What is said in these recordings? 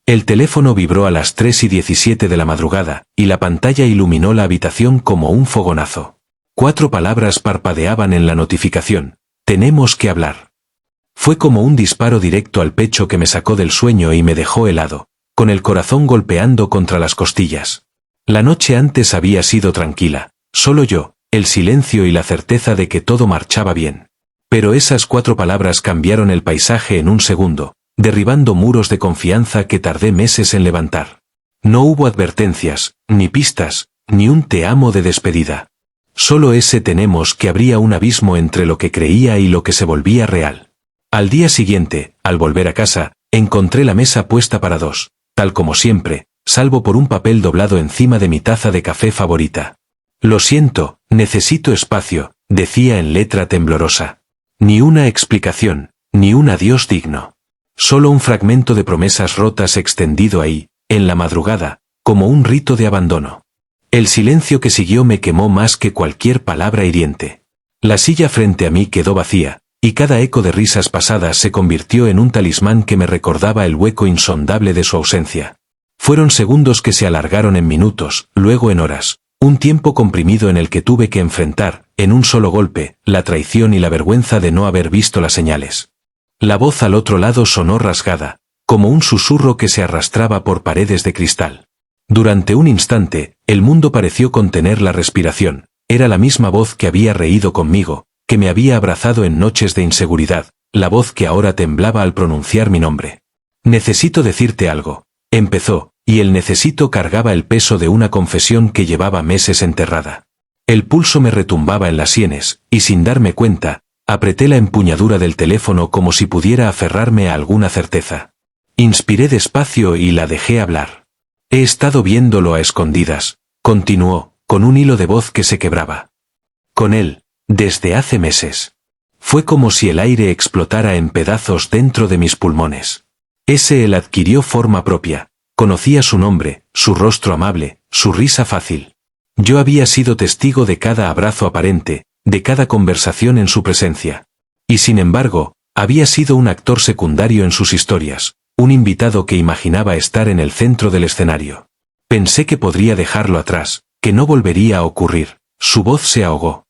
El teléfono vibró a las 3:17 de la madrugada, y la pantalla iluminó la habitación como un fogonazo. 4 palabras parpadeaban en la notificación: tenemos que hablar. Fue como un disparo directo al pecho que me sacó del sueño y me dejó helado, con el corazón golpeando contra las costillas. La noche antes había sido tranquila, solo yo, el silencio y la certeza de que todo marchaba bien. Pero esas 4 palabras cambiaron el paisaje en un segundo, derribando muros de confianza que tardé meses en levantar. No hubo advertencias, ni pistas, ni un te amo de despedida. Solo ese tenemos que abría un abismo entre lo que creía y lo que se volvía real. Al día siguiente, al volver a casa, encontré la mesa puesta para 2, tal como siempre, salvo por un papel doblado encima de mi taza de café favorita. Lo siento, necesito espacio, decía en letra temblorosa. Ni una explicación, ni un adiós digno. Solo un fragmento de promesas rotas extendido ahí, en la madrugada, como un rito de abandono. El silencio que siguió me quemó más que cualquier palabra hiriente. La silla frente a mí quedó vacía, y cada eco de risas pasadas se convirtió en un talismán que me recordaba el hueco insondable de su ausencia. Fueron segundos que se alargaron en minutos, luego en horas, un tiempo comprimido en el que tuve que enfrentar, en un solo golpe, la traición y la vergüenza de no haber visto las señales. La voz al otro lado sonó rasgada, como un susurro que se arrastraba por paredes de cristal. Durante un instante, el mundo pareció contener la respiración. Era la misma voz que había reído conmigo, que me había abrazado en noches de inseguridad, la voz que ahora temblaba al pronunciar mi nombre. Necesito decirte algo, empezó, y el necesito cargaba el peso de una confesión que llevaba meses enterrada. El pulso me retumbaba en las sienes, y sin darme cuenta, apreté la empuñadura del teléfono como si pudiera aferrarme a alguna certeza. Inspiré despacio y la dejé hablar. He estado viéndolo a escondidas, continuó, con un hilo de voz que se quebraba. Con él, desde hace meses. Fue como si el aire explotara en pedazos dentro de mis pulmones. Ese él adquirió forma propia. Conocía su nombre, su rostro amable, su risa fácil. Yo había sido testigo de cada abrazo aparente, de cada conversación en su presencia. Y sin embargo, había sido un actor secundario en sus historias, un invitado que imaginaba estar en el centro del escenario. Pensé que podría dejarlo atrás, que no volvería a ocurrir. Su voz se ahogó.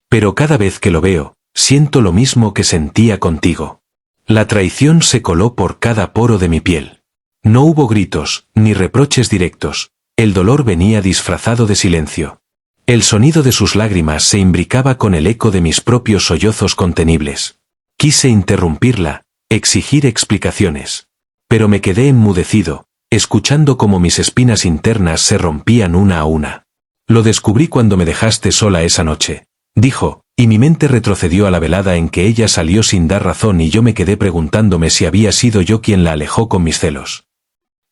Pero cada vez que lo veo, siento lo mismo que sentía contigo. La traición se coló por cada poro de mi piel. No hubo gritos, ni reproches directos. El dolor venía disfrazado de silencio. El sonido de sus lágrimas se imbricaba con el eco de mis propios sollozos contenibles. Quise interrumpirla, exigir explicaciones. Pero me quedé enmudecido, escuchando cómo mis espinas internas se rompían una a una. Lo descubrí cuando me dejaste sola esa noche, dijo, y mi mente retrocedió a la velada en que ella salió sin dar razón y yo me quedé preguntándome si había sido yo quien la alejó con mis celos.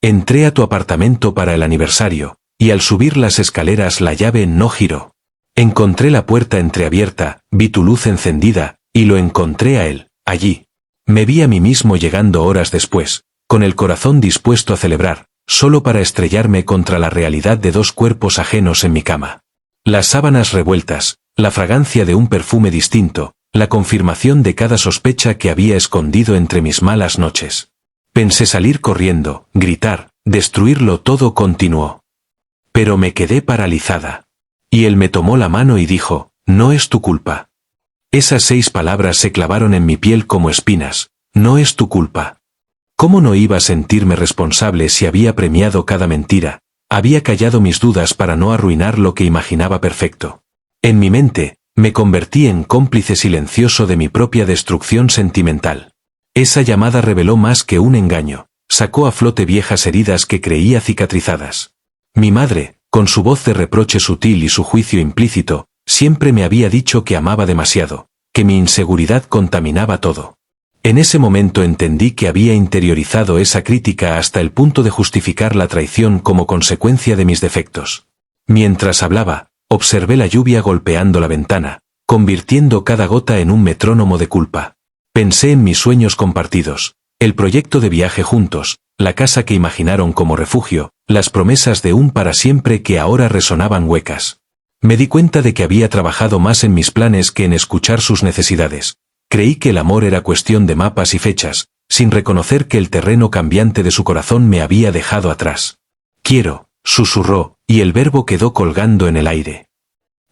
Entré a tu apartamento para el aniversario, y al subir las escaleras la llave no giró. Encontré la puerta entreabierta, vi tu luz encendida, y lo encontré a él, allí. Me vi a mí mismo llegando horas después, con el corazón dispuesto a celebrar, solo para estrellarme contra la realidad de 2 cuerpos ajenos en mi cama. Las sábanas revueltas, la fragancia de un perfume distinto, la confirmación de cada sospecha que había escondido entre mis malas noches. Pensé salir corriendo, gritar, destruirlo todo, continuó. Pero me quedé paralizada. Y él me tomó la mano y dijo, no es tu culpa. Esas 6 palabras se clavaron en mi piel como espinas, no es tu culpa. ¿Cómo no iba a sentirme responsable si había premiado cada mentira, había callado mis dudas para no arruinar lo que imaginaba perfecto? En mi mente, me convertí en cómplice silencioso de mi propia destrucción sentimental. Esa llamada reveló más que un engaño, sacó a flote viejas heridas que creía cicatrizadas. Mi madre, con su voz de reproche sutil y su juicio implícito, siempre me había dicho que amaba demasiado, que mi inseguridad contaminaba todo. En ese momento entendí que había interiorizado esa crítica hasta el punto de justificar la traición como consecuencia de mis defectos. Mientras hablaba, observé la lluvia golpeando la ventana, convirtiendo cada gota en un metrónomo de culpa. Pensé en mis sueños compartidos, el proyecto de viaje juntos, la casa que imaginaron como refugio, las promesas de un para siempre que ahora resonaban huecas. Me di cuenta de que había trabajado más en mis planes que en escuchar sus necesidades. Creí que el amor era cuestión de mapas y fechas, sin reconocer que el terreno cambiante de su corazón me había dejado atrás. Quiero, susurró, y el verbo quedó colgando en el aire.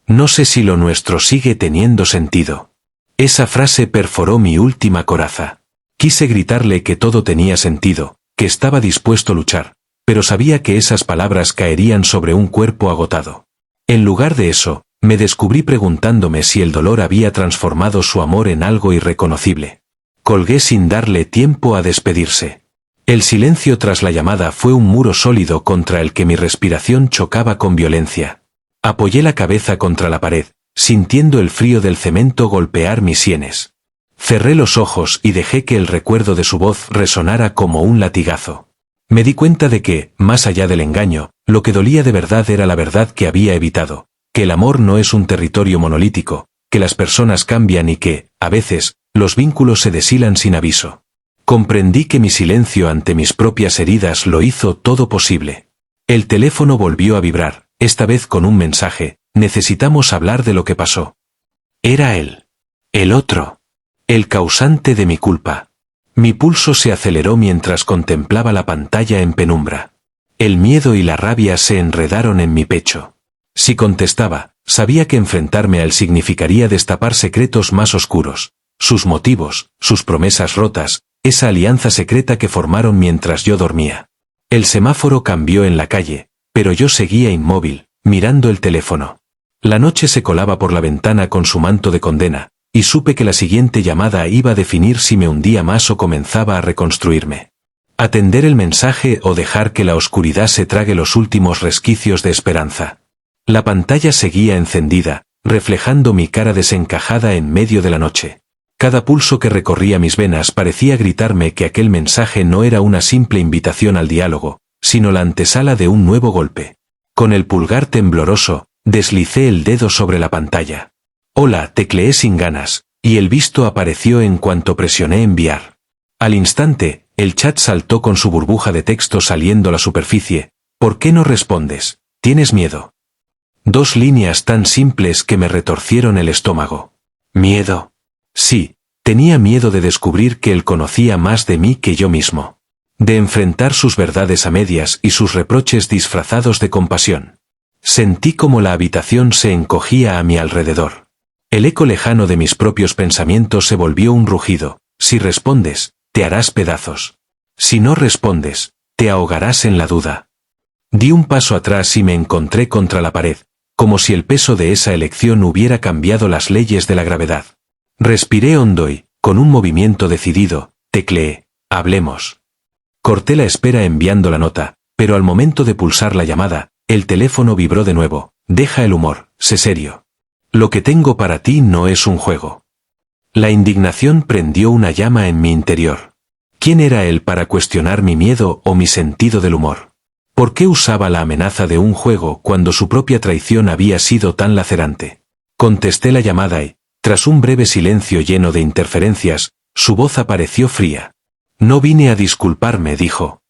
No sé si lo nuestro sigue teniendo sentido. Esa frase perforó mi última coraza. Quise gritarle que todo tenía sentido, que estaba dispuesto a luchar, pero sabía que esas palabras caerían sobre un cuerpo agotado. En lugar de eso, me descubrí preguntándome si el dolor había transformado su amor en algo irreconocible. Colgué sin darle tiempo a despedirse. El silencio tras la llamada fue un muro sólido contra el que mi respiración chocaba con violencia. Apoyé la cabeza contra la pared, sintiendo el frío del cemento golpear mis sienes. Cerré los ojos y dejé que el recuerdo de su voz resonara como un latigazo. Me di cuenta de que, más allá del engaño, lo que dolía de verdad era la verdad que había evitado, que el amor no es un territorio monolítico, que las personas cambian y que, a veces, los vínculos se deshilan sin aviso. Comprendí que mi silencio ante mis propias heridas lo hizo todo posible. El teléfono volvió a vibrar, esta vez con un mensaje: necesitamos hablar de lo que pasó. Era él. El otro. El causante de mi culpa. Mi pulso se aceleró mientras contemplaba la pantalla en penumbra. El miedo y la rabia se enredaron en mi pecho. Si contestaba, sabía que enfrentarme a él significaría destapar secretos más oscuros, sus motivos, sus promesas rotas, esa alianza secreta que formaron mientras yo dormía. El semáforo cambió en la calle, pero yo seguía inmóvil, mirando el teléfono. La noche se colaba por la ventana con su manto de condena, y supe que la siguiente llamada iba a definir si me hundía más o comenzaba a reconstruirme. Atender el mensaje o dejar que la oscuridad se trague los últimos resquicios de esperanza. La pantalla seguía encendida, reflejando mi cara desencajada en medio de la noche. Cada pulso que recorría mis venas parecía gritarme que aquel mensaje no era una simple invitación al diálogo, sino la antesala de un nuevo golpe. Con el pulgar tembloroso, deslicé el dedo sobre la pantalla. Hola, tecleé sin ganas, y el visto apareció en cuanto presioné enviar. Al instante, el chat saltó con su burbuja de texto saliendo a la superficie. ¿Por qué no respondes? ¿Tienes miedo? 2 líneas tan simples que me retorcieron el estómago. ¿Miedo? Sí, tenía miedo de descubrir que él conocía más de mí que yo mismo. De enfrentar sus verdades a medias y sus reproches disfrazados de compasión. Sentí como la habitación se encogía a mi alrededor. El eco lejano de mis propios pensamientos se volvió un rugido. Si respondes, te harás pedazos. Si no respondes, te ahogarás en la duda. Di un paso atrás y me encontré contra la pared, como si el peso de esa elección hubiera cambiado las leyes de la gravedad. Respiré hondo y, con un movimiento decidido, tecleé: hablemos. Corté la espera enviando la nota, pero al momento de pulsar la llamada, el teléfono vibró de nuevo. Deja el humor, sé serio. Lo que tengo para ti no es un juego. La indignación prendió una llama en mi interior. ¿Quién era él para cuestionar mi miedo o mi sentido del humor? ¿Por qué usaba la amenaza de un juego cuando su propia traición había sido tan lacerante? Contesté la llamada y, tras un breve silencio lleno de interferencias, su voz apareció fría. No vine a disculparme, dijo.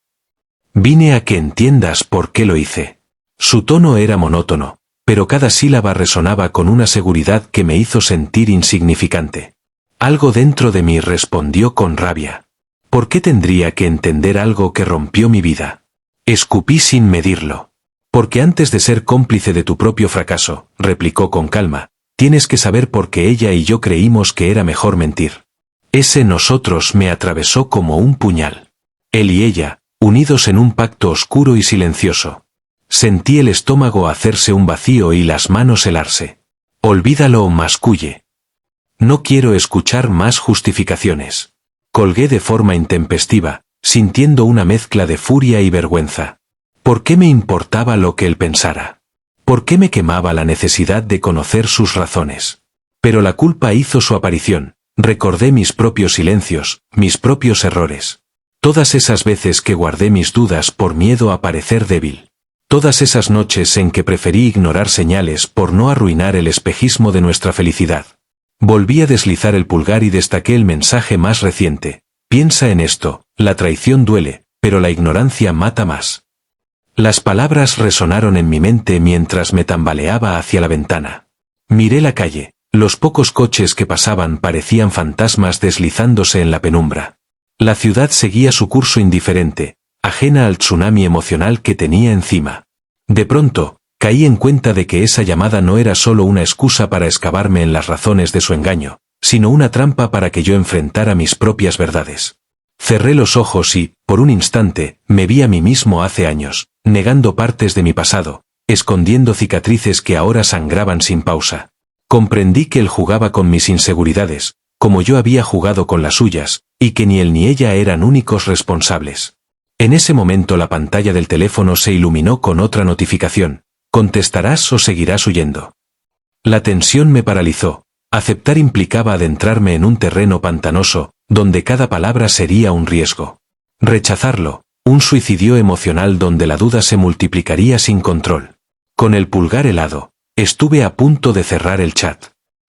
Vine a que entiendas por qué lo hice. Su tono era monótono, pero cada sílaba resonaba con una seguridad que me hizo sentir insignificante. Algo dentro de mí respondió con rabia. ¿Por qué tendría que entender algo que rompió mi vida? Escupí sin medirlo. Porque antes de ser cómplice de tu propio fracaso, replicó con calma, tienes que saber por qué ella y yo creímos que era mejor mentir. Ese nosotros me atravesó como un puñal. Él y ella, unidos en un pacto oscuro y silencioso. Sentí el estómago hacerse un vacío y las manos helarse. Olvídalo, masculle. No quiero escuchar más justificaciones. Colgué de forma intempestiva, sintiendo una mezcla de furia y vergüenza. ¿Por qué me importaba lo que él pensara? ¿Por qué me quemaba la necesidad de conocer sus razones? Pero la culpa hizo su aparición. Recordé mis propios silencios, mis propios errores. Todas esas veces que guardé mis dudas por miedo a parecer débil. Todas esas noches en que preferí ignorar señales por no arruinar el espejismo de nuestra felicidad. Volví a deslizar el pulgar y destaqué el mensaje más reciente. Piensa en esto, la traición duele, pero la ignorancia mata más. Las palabras resonaron en mi mente mientras me tambaleaba hacia la ventana. Miré la calle, los pocos coches que pasaban parecían fantasmas deslizándose en la penumbra. La ciudad seguía su curso indiferente, ajena al tsunami emocional que tenía encima. De pronto, caí en cuenta de que esa llamada no era solo una excusa para excavarme en las razones de su engaño, sino una trampa para que yo enfrentara mis propias verdades. Cerré los ojos y, por un instante, me vi a mí mismo hace años, negando partes de mi pasado, escondiendo cicatrices que ahora sangraban sin pausa. Comprendí que él jugaba con mis inseguridades, como yo había jugado con las suyas, y que ni él ni ella eran únicos responsables. En ese momento la pantalla del teléfono se iluminó con otra notificación: ¿contestarás o seguirás huyendo? La tensión me paralizó. Aceptar implicaba adentrarme en un terreno pantanoso, donde cada palabra sería un riesgo. Rechazarlo, un suicidio emocional donde la duda se multiplicaría sin control. Con el pulgar helado, estuve a punto de cerrar el chat.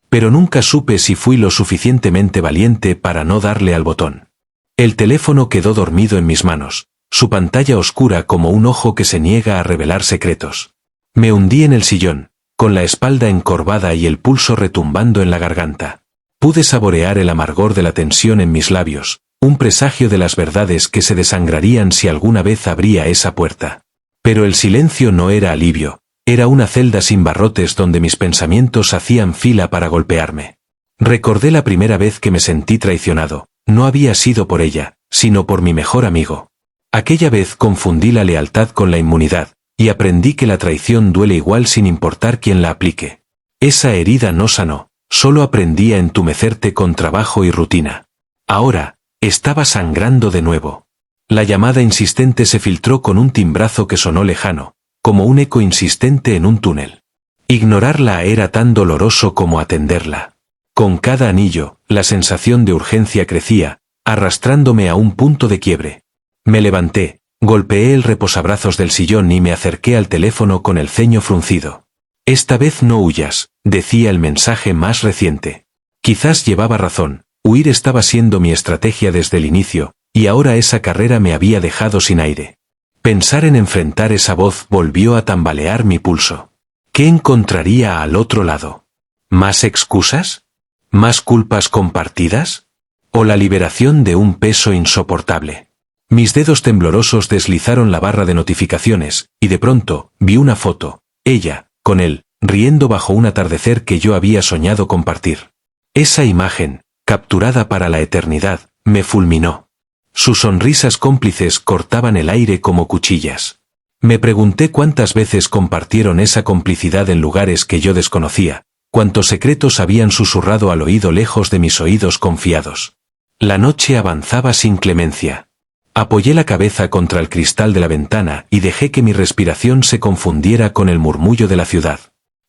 Pero nunca supe si fui lo suficientemente valiente para no darle al botón. El teléfono quedó dormido en mis manos, su pantalla oscura como un ojo que se niega a revelar secretos. Me hundí en el sillón, con la espalda encorvada y el pulso retumbando en la garganta. Pude saborear el amargor de la tensión en mis labios, un presagio de las verdades que se desangrarían si alguna vez abría esa puerta. Pero el silencio no era alivio, era una celda sin barrotes donde mis pensamientos hacían fila para golpearme. Recordé la primera vez que me sentí traicionado, no había sido por ella, sino por mi mejor amigo. Aquella vez confundí la lealtad con la inmunidad, y aprendí que la traición duele igual sin importar quién la aplique. Esa herida no sanó, solo aprendí a entumecerte con trabajo y rutina. Ahora, estaba sangrando de nuevo. La llamada insistente se filtró con un timbrazo que sonó lejano, como un eco insistente en un túnel. Ignorarla era tan doloroso como atenderla. Con cada anillo, la sensación de urgencia crecía, arrastrándome a un punto de quiebre. Me levanté, golpeé el reposabrazos del sillón y me acerqué al teléfono con el ceño fruncido. Esta vez no huyas, decía el mensaje más reciente. Quizás llevaba razón, huir estaba siendo mi estrategia desde el inicio, y ahora esa carrera me había dejado sin aire. Pensar en enfrentar esa voz volvió a tambalear mi pulso. ¿Qué encontraría al otro lado? ¿Más excusas? ¿Más culpas compartidas? ¿O la liberación de un peso insoportable? Mis dedos temblorosos deslizaron la barra de notificaciones, y de pronto, vi una foto, ella, con él, riendo bajo un atardecer que yo había soñado compartir. Esa imagen, capturada para la eternidad, me fulminó. Sus sonrisas cómplices cortaban el aire como cuchillas. Me pregunté cuántas veces compartieron esa complicidad en lugares que yo desconocía, cuántos secretos habían susurrado al oído lejos de mis oídos confiados. La noche avanzaba sin clemencia. Apoyé la cabeza contra el cristal de la ventana y dejé que mi respiración se confundiera con el murmullo de la ciudad.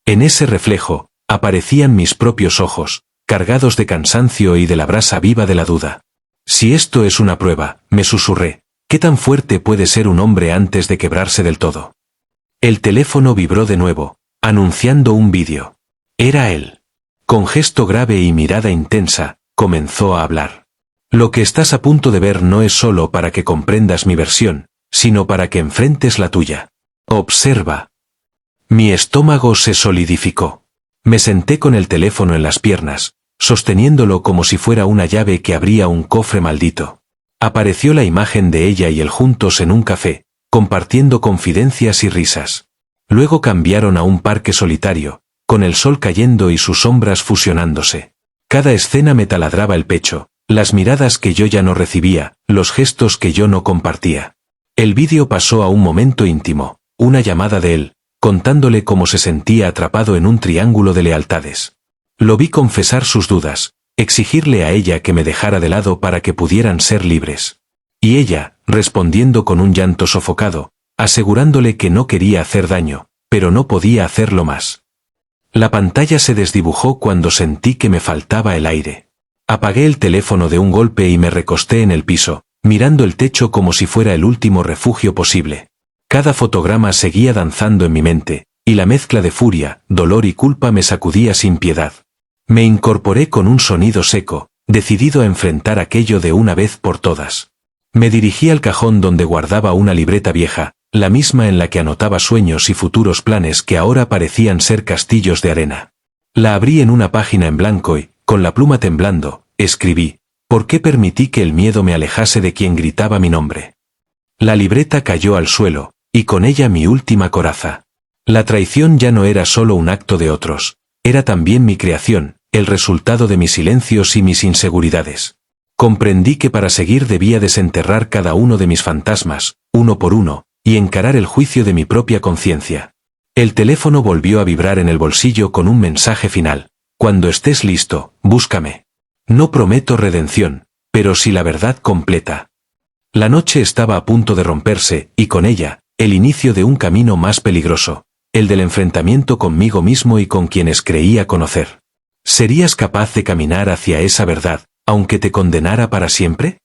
En ese reflejo, aparecían mis propios ojos, cargados de cansancio y de la brasa viva de la duda. Si esto es una prueba, me susurré, ¿qué tan fuerte puede ser un hombre antes de quebrarse del todo? El teléfono vibró de nuevo, anunciando un vídeo. Era él. Con gesto grave y mirada intensa, comenzó a hablar. Lo que estás a punto de ver no es solo para que comprendas mi versión, sino para que enfrentes la tuya. Observa. Mi estómago se solidificó. Me senté con el teléfono en las piernas, sosteniéndolo como si fuera una llave que abría un cofre maldito. Apareció la imagen de ella y él juntos en un café, compartiendo confidencias y risas. Luego cambiaron a un parque solitario, con el sol cayendo y sus sombras fusionándose. Cada escena me taladraba el pecho, las miradas que yo ya no recibía, los gestos que yo no compartía. El vídeo pasó a un momento íntimo, una llamada de él, contándole cómo se sentía atrapado en un triángulo de lealtades. Lo vi confesar sus dudas, exigirle a ella que me dejara de lado para que pudieran ser libres. Y ella, respondiendo con un llanto sofocado, asegurándole que no quería hacer daño, pero no podía hacerlo más. La pantalla se desdibujó cuando sentí que me faltaba el aire. Apagué el teléfono de un golpe y me recosté en el piso, mirando el techo como si fuera el último refugio posible. Cada fotograma seguía danzando en mi mente, y la mezcla de furia, dolor y culpa me sacudía sin piedad. Me incorporé con un sonido seco, decidido a enfrentar aquello de una vez por todas. Me dirigí al cajón donde guardaba una libreta vieja, la misma en la que anotaba sueños y futuros planes que ahora parecían ser castillos de arena. La abrí en una página en blanco y, con la pluma temblando, escribí: ¿Por qué permití que el miedo me alejase de quien gritaba mi nombre? La libreta cayó al suelo, y con ella mi última coraza. La traición ya no era solo un acto de otros, era también mi creación, el resultado de mis silencios y mis inseguridades. Comprendí que para seguir debía desenterrar cada uno de mis fantasmas, uno por uno, y encarar el juicio de mi propia conciencia. El teléfono volvió a vibrar en el bolsillo con un mensaje final. Cuando estés listo, búscame. No prometo redención, pero sí la verdad completa. La noche estaba a punto de romperse, y con ella, el inicio de un camino más peligroso, el del enfrentamiento conmigo mismo y con quienes creía conocer. ¿Serías capaz de caminar hacia esa verdad, aunque te condenara para siempre?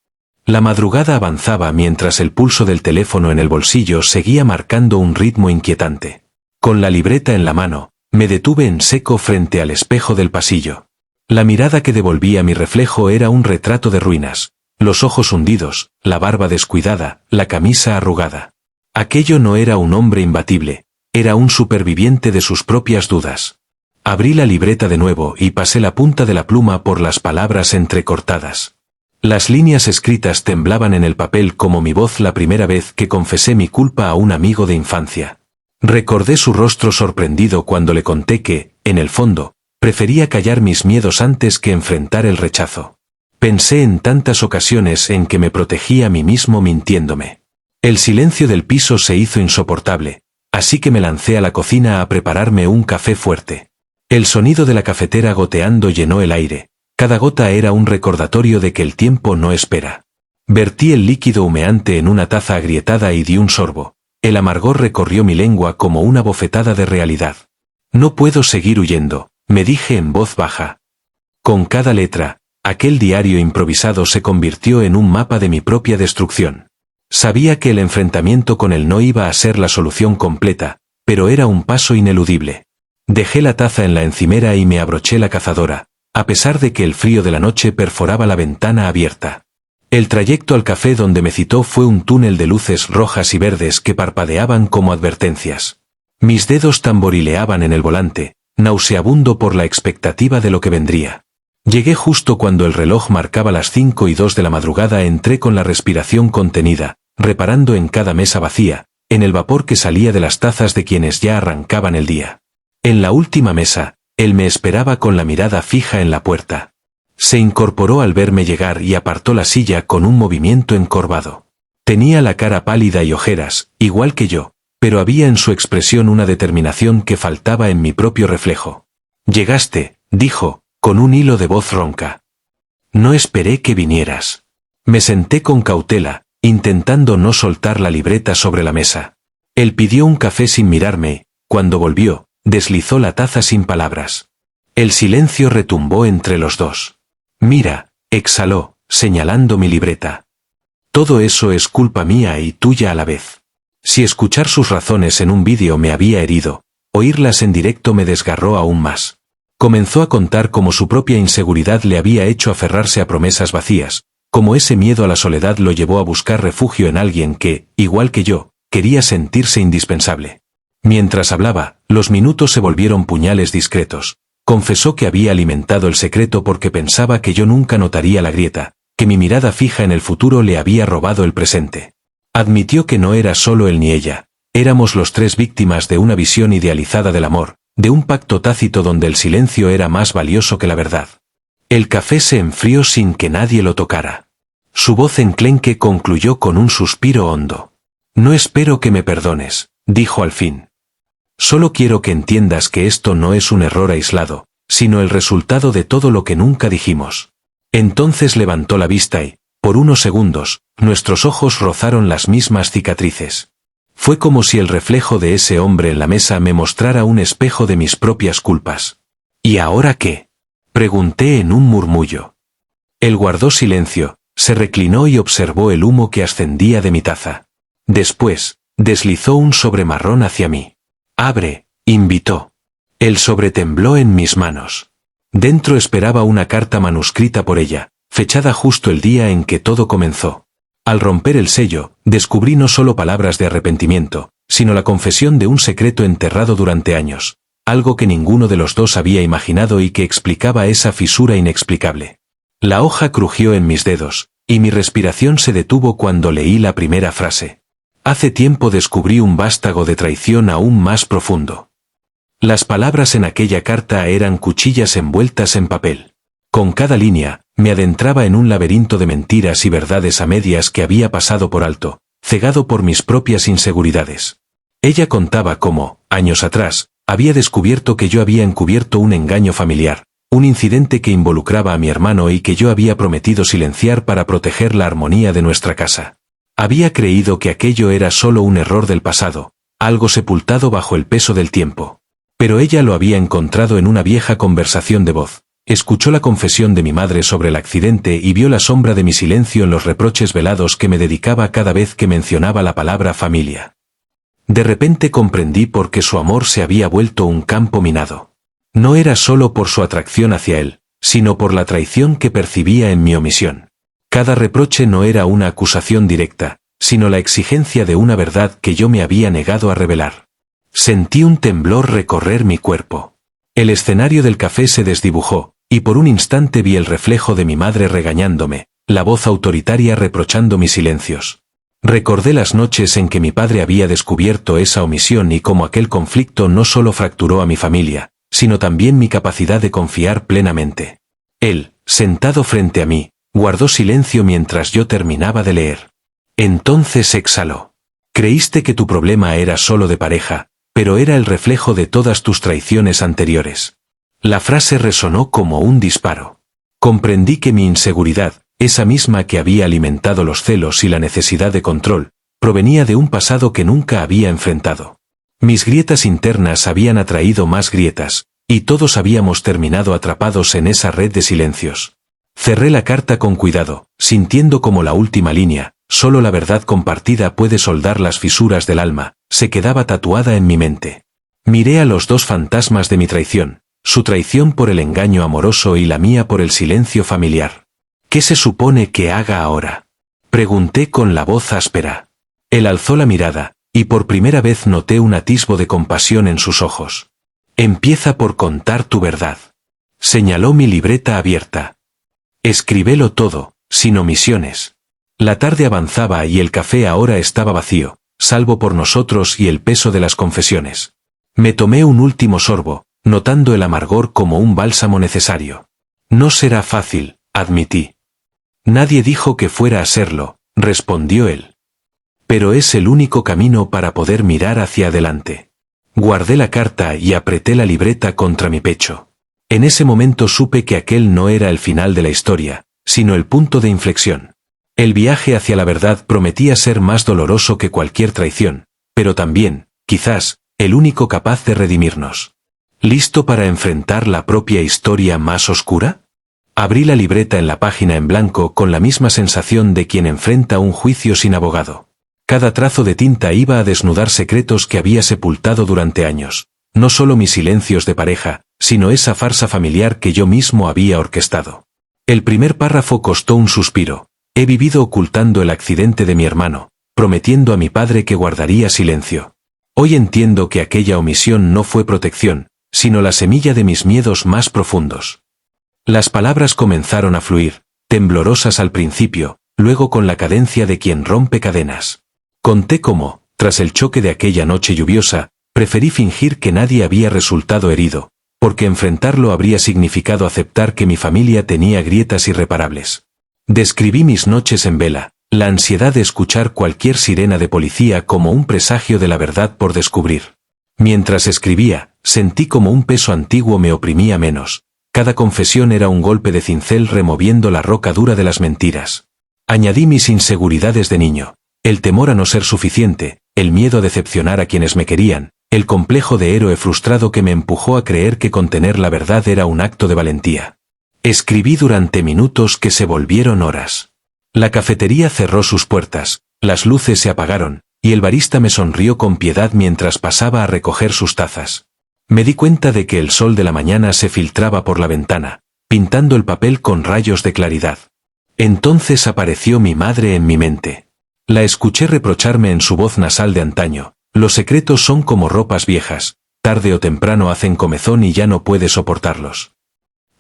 La madrugada avanzaba mientras el pulso del teléfono en el bolsillo seguía marcando un ritmo inquietante. Con la libreta en la mano, me detuve en seco frente al espejo del pasillo. La mirada que devolvía mi reflejo era un retrato de ruinas, los ojos hundidos, la barba descuidada, la camisa arrugada. Aquello no era un hombre imbatible, era un superviviente de sus propias dudas. Abrí la libreta de nuevo y pasé la punta de la pluma por las palabras entrecortadas. Las líneas escritas temblaban en el papel como mi voz la primera vez que confesé mi culpa a un amigo de infancia. Recordé su rostro sorprendido cuando le conté que, en el fondo, prefería callar mis miedos antes que enfrentar el rechazo. Pensé en tantas ocasiones en que me protegí a mí mismo mintiéndome. El silencio del piso se hizo insoportable, así que me lancé a la cocina a prepararme un café fuerte. El sonido de la cafetera goteando llenó el aire, cada gota era un recordatorio de que el tiempo no espera. Vertí el líquido humeante en una taza agrietada y di un sorbo. El amargor recorrió mi lengua como una bofetada de realidad. No puedo seguir huyendo, me dije en voz baja. Con cada letra, aquel diario improvisado se convirtió en un mapa de mi propia destrucción. Sabía que el enfrentamiento con él no iba a ser la solución completa, pero era un paso ineludible. Dejé la taza en la encimera y me abroché la cazadora, a pesar de que el frío de la noche perforaba la ventana abierta. El trayecto al café donde me citó fue un túnel de luces rojas y verdes que parpadeaban como advertencias. Mis dedos tamborileaban en el volante, nauseabundo por la expectativa de lo que vendría. Llegué justo cuando el reloj marcaba las 5:02 de la madrugada. Entré con la respiración contenida, reparando en cada mesa vacía, en el vapor que salía de las tazas de quienes ya arrancaban el día. En la última mesa, él me esperaba con la mirada fija en la puerta. Se incorporó al verme llegar y apartó la silla con un movimiento encorvado. Tenía la cara pálida y ojeras, igual que yo, pero había en su expresión una determinación que faltaba en mi propio reflejo. «Llegaste», dijo, con un hilo de voz ronca. «No esperé que vinieras». Me senté con cautela, intentando no soltar la libreta sobre la mesa. Él pidió un café sin mirarme, cuando volvió, deslizó la taza sin palabras. El silencio retumbó entre los dos. «Mira», exhaló, señalando mi libreta. «Todo eso es culpa mía y tuya a la vez. Si escuchar sus razones en un vídeo me había herido, oírlas en directo me desgarró aún más». Comenzó a contar cómo su propia inseguridad le había hecho aferrarse a promesas vacías, cómo ese miedo a la soledad lo llevó a buscar refugio en alguien que, igual que yo, quería sentirse indispensable. Mientras hablaba, los minutos se volvieron puñales discretos. Confesó que había alimentado el secreto porque pensaba que yo nunca notaría la grieta, que mi mirada fija en el futuro le había robado el presente. Admitió que no era solo él ni ella, éramos los tres víctimas de una visión idealizada del amor, de un pacto tácito donde el silencio era más valioso que la verdad. El café se enfrió sin que nadie lo tocara. Su voz enclenque concluyó con un suspiro hondo. «No espero que me perdones», dijo al fin. «Solo quiero que entiendas que esto no es un error aislado, sino el resultado de todo lo que nunca dijimos». Entonces levantó la vista y, por unos segundos, nuestros ojos rozaron las mismas cicatrices. Fue como si el reflejo de ese hombre en la mesa me mostrara un espejo de mis propias culpas. «¿Y ahora qué?», pregunté en un murmullo. Él guardó silencio, se reclinó y observó el humo que ascendía de mi taza. Después, deslizó un sobre marrón hacia mí. «Abre», invitó. El sobre tembló en mis manos. Dentro esperaba una carta manuscrita por ella, fechada justo el día en que todo comenzó. Al romper el sello, descubrí no solo palabras de arrepentimiento, sino la confesión de un secreto enterrado durante años, algo que ninguno de los dos había imaginado y que explicaba esa fisura inexplicable. La hoja crujió en mis dedos, y mi respiración se detuvo cuando leí la primera frase. Hace tiempo descubrí un vástago de traición aún más profundo. Las palabras en aquella carta eran cuchillas envueltas en papel. Con cada línea, me adentraba en un laberinto de mentiras y verdades a medias que había pasado por alto, cegado por mis propias inseguridades. Ella contaba cómo, años atrás, había descubierto que yo había encubierto un engaño familiar, un incidente que involucraba a mi hermano y que yo había prometido silenciar para proteger la armonía de nuestra casa. Había creído que aquello era solo un error del pasado, algo sepultado bajo el peso del tiempo. Pero ella lo había encontrado en una vieja conversación de voz. Escuchó la confesión de mi madre sobre el accidente y vio la sombra de mi silencio en los reproches velados que me dedicaba cada vez que mencionaba la palabra familia. De repente comprendí por qué su amor se había vuelto un campo minado. No era solo por su atracción hacia él, sino por la traición que percibía en mi omisión. Cada reproche no era una acusación directa, sino la exigencia de una verdad que yo me había negado a revelar. Sentí un temblor recorrer mi cuerpo. El escenario del café se desdibujó, y por un instante vi el reflejo de mi madre regañándome, la voz autoritaria reprochando mis silencios. Recordé las noches en que mi padre había descubierto esa omisión y cómo aquel conflicto no solo fracturó a mi familia, sino también mi capacidad de confiar plenamente. Él, sentado frente a mí, guardó silencio mientras yo terminaba de leer. Entonces exhaló. Creíste que tu problema era solo de pareja, pero era el reflejo de todas tus traiciones anteriores. La frase resonó como un disparo. Comprendí que mi inseguridad, esa misma que había alimentado los celos y la necesidad de control, provenía de un pasado que nunca había enfrentado. Mis grietas internas habían atraído más grietas, y todos habíamos terminado atrapados en esa red de silencios. Cerré la carta con cuidado, sintiendo como la última línea, solo la verdad compartida puede soldar las fisuras del alma, se quedaba tatuada en mi mente. Miré a los dos fantasmas de mi traición, su traición por el engaño amoroso y la mía por el silencio familiar. ¿Qué se supone que haga ahora? Pregunté con la voz áspera. Él alzó la mirada, y por primera vez noté un atisbo de compasión en sus ojos. Empieza por contar tu verdad. Señaló mi libreta abierta. Escríbelo todo, sin omisiones. La tarde avanzaba y el café ahora estaba vacío, salvo por nosotros y el peso de las confesiones. Me tomé un último sorbo, notando el amargor como un bálsamo necesario. No será fácil, admití. Nadie dijo que fuera a serlo, respondió él. Pero es el único camino para poder mirar hacia adelante. Guardé la carta y apreté la libreta contra mi pecho. En ese momento supe que aquel no era el final de la historia, sino el punto de inflexión. El viaje hacia la verdad prometía ser más doloroso que cualquier traición, pero también, quizás, el único capaz de redimirnos. ¿Listo para enfrentar la propia historia más oscura? Abrí la libreta en la página en blanco con la misma sensación de quien enfrenta un juicio sin abogado. Cada trazo de tinta iba a desnudar secretos que había sepultado durante años, no solo mis silencios de pareja, sino esa farsa familiar que yo mismo había orquestado. El primer párrafo costó un suspiro. He vivido ocultando el accidente de mi hermano, prometiendo a mi padre que guardaría silencio. Hoy entiendo que aquella omisión no fue protección, sino la semilla de mis miedos más profundos. Las palabras comenzaron a fluir, temblorosas al principio, luego con la cadencia de quien rompe cadenas. Conté cómo, tras el choque de aquella noche lluviosa, preferí fingir que nadie había resultado herido, porque enfrentarlo habría significado aceptar que mi familia tenía grietas irreparables. Describí mis noches en vela, la ansiedad de escuchar cualquier sirena de policía como un presagio de la verdad por descubrir. Mientras escribía, sentí como un peso antiguo me oprimía menos. Cada confesión era un golpe de cincel removiendo la roca dura de las mentiras. Añadí mis inseguridades de niño, el temor a no ser suficiente, el miedo a decepcionar a quienes me querían, el complejo de héroe frustrado que me empujó a creer que contener la verdad era un acto de valentía. Escribí durante minutos que se volvieron horas. La cafetería cerró sus puertas, las luces se apagaron, y el barista me sonrió con piedad mientras pasaba a recoger sus tazas. Me di cuenta de que el sol de la mañana se filtraba por la ventana, pintando el papel con rayos de claridad. Entonces apareció mi madre en mi mente. La escuché reprocharme en su voz nasal de antaño: los secretos son como ropas viejas, tarde o temprano hacen comezón y ya no puedes soportarlos.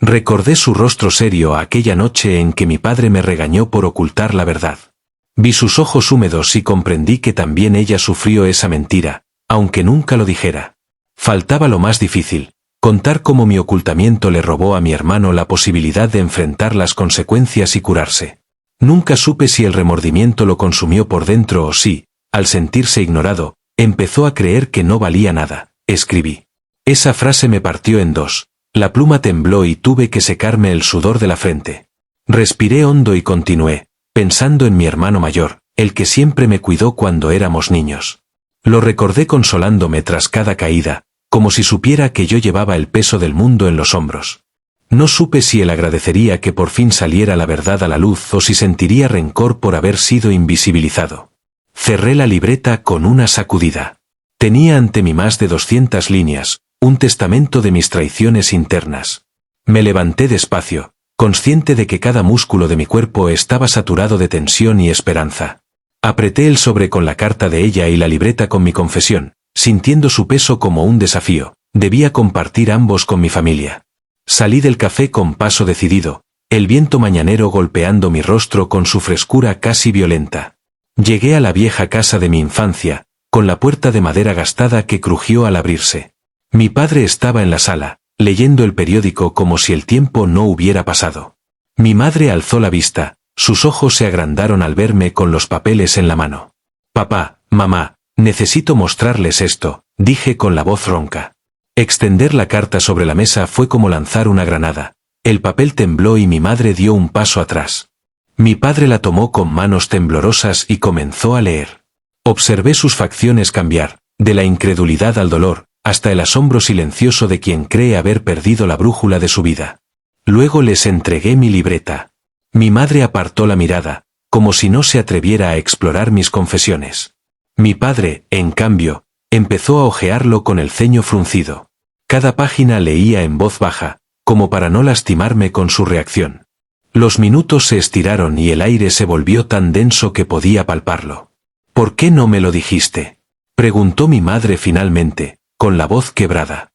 Recordé su rostro serio aquella noche en que mi padre me regañó por ocultar la verdad. Vi sus ojos húmedos y comprendí que también ella sufrió esa mentira, aunque nunca lo dijera. Faltaba lo más difícil, contar cómo mi ocultamiento le robó a mi hermano la posibilidad de enfrentar las consecuencias y curarse. Nunca supe si el remordimiento lo consumió por dentro o si, al sentirse ignorado, empezó a creer que no valía nada. Escribí. Esa frase me partió en dos. La pluma tembló y tuve que secarme el sudor de la frente. Respiré hondo y continué, pensando en mi hermano mayor, el que siempre me cuidó cuando éramos niños. Lo recordé consolándome tras cada caída, como si supiera que yo llevaba el peso del mundo en los hombros. No supe si él agradecería que por fin saliera la verdad a la luz o si sentiría rencor por haber sido invisibilizado. Cerré la libreta con una sacudida. Tenía ante mí más de 200 líneas, un testamento de mis traiciones internas. Me levanté despacio, consciente de que cada músculo de mi cuerpo estaba saturado de tensión y esperanza. Apreté el sobre con la carta de ella y la libreta con mi confesión, sintiendo su peso como un desafío. Debía compartir ambos con mi familia. Salí del café con paso decidido, el viento mañanero golpeando mi rostro con su frescura casi violenta. Llegué a la vieja casa de mi infancia, con la puerta de madera gastada que crujió al abrirse. Mi padre estaba en la sala, leyendo el periódico como si el tiempo no hubiera pasado. Mi madre alzó la vista, sus ojos se agrandaron al verme con los papeles en la mano. Papá, mamá, necesito mostrarles esto, dije con la voz ronca. Extender la carta sobre la mesa fue como lanzar una granada. El papel tembló y mi madre dio un paso atrás. Mi padre la tomó con manos temblorosas y comenzó a leer. Observé sus facciones cambiar, de la incredulidad al dolor, hasta el asombro silencioso de quien cree haber perdido la brújula de su vida. Luego les entregué mi libreta. Mi madre apartó la mirada, como si no se atreviera a explorar mis confesiones. Mi padre, en cambio, empezó a hojearlo con el ceño fruncido. Cada página leía en voz baja, como para no lastimarme con su reacción. Los minutos se estiraron y el aire se volvió tan denso que podía palparlo. ¿Por qué no me lo dijiste?, preguntó mi madre finalmente, con la voz quebrada.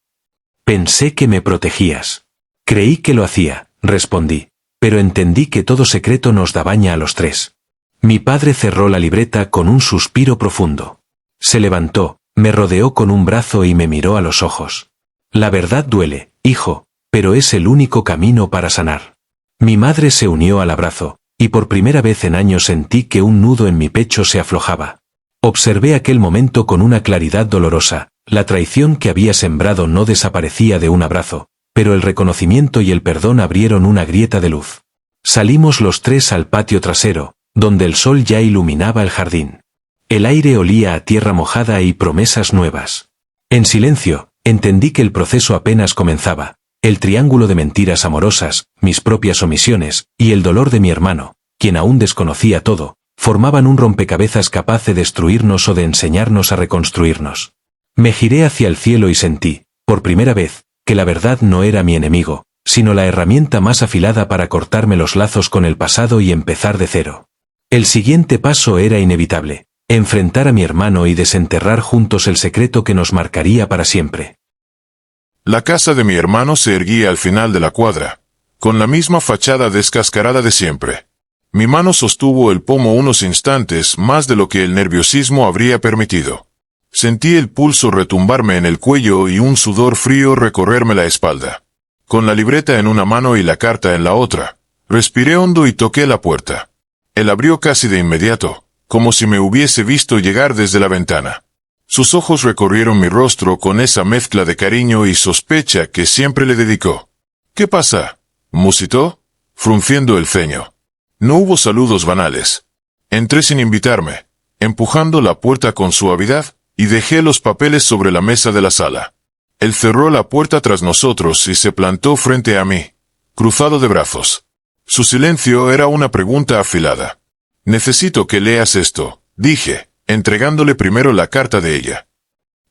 Pensé que me protegías. Creí que lo hacía, respondí, pero entendí que todo secreto nos daña a los tres. Mi padre cerró la libreta con un suspiro profundo. Se levantó, me rodeó con un brazo y me miró a los ojos. La verdad duele, hijo, pero es el único camino para sanar. Mi madre se unió al abrazo, y por primera vez en años sentí que un nudo en mi pecho se aflojaba. Observé aquel momento con una claridad dolorosa. La traición que había sembrado no desaparecía de un abrazo, pero el reconocimiento y el perdón abrieron una grieta de luz. Salimos los tres al patio trasero, donde el sol ya iluminaba el jardín. El aire olía a tierra mojada y promesas nuevas. En silencio, entendí que el proceso apenas comenzaba. El triángulo de mentiras amorosas, mis propias omisiones, y el dolor de mi hermano, quien aún desconocía todo, formaban un rompecabezas capaz de destruirnos o de enseñarnos a reconstruirnos. Me giré hacia el cielo y sentí, por primera vez, que la verdad no era mi enemigo, sino la herramienta más afilada para cortarme los lazos con el pasado y empezar de cero. El siguiente paso era inevitable, enfrentar a mi hermano y desenterrar juntos el secreto que nos marcaría para siempre. La casa de mi hermano se erguía al final de la cuadra, con la misma fachada descascarada de siempre. Mi mano sostuvo el pomo unos instantes más de lo que el nerviosismo habría permitido. Sentí el pulso retumbarme en el cuello y un sudor frío recorrerme la espalda. Con la libreta en una mano y la carta en la otra, respiré hondo y toqué la puerta. Él abrió casi de inmediato, como si me hubiese visto llegar desde la ventana. Sus ojos recorrieron mi rostro con esa mezcla de cariño y sospecha que siempre le dedicó. «¿Qué pasa?», musitó, frunciendo el ceño. No hubo saludos banales. Entré sin invitarme, empujando la puerta con suavidad, y dejé los papeles sobre la mesa de la sala. Él cerró la puerta tras nosotros y se plantó frente a mí, cruzado de brazos. Su silencio era una pregunta afilada. «Necesito que leas esto», dije, entregándole primero la carta de ella.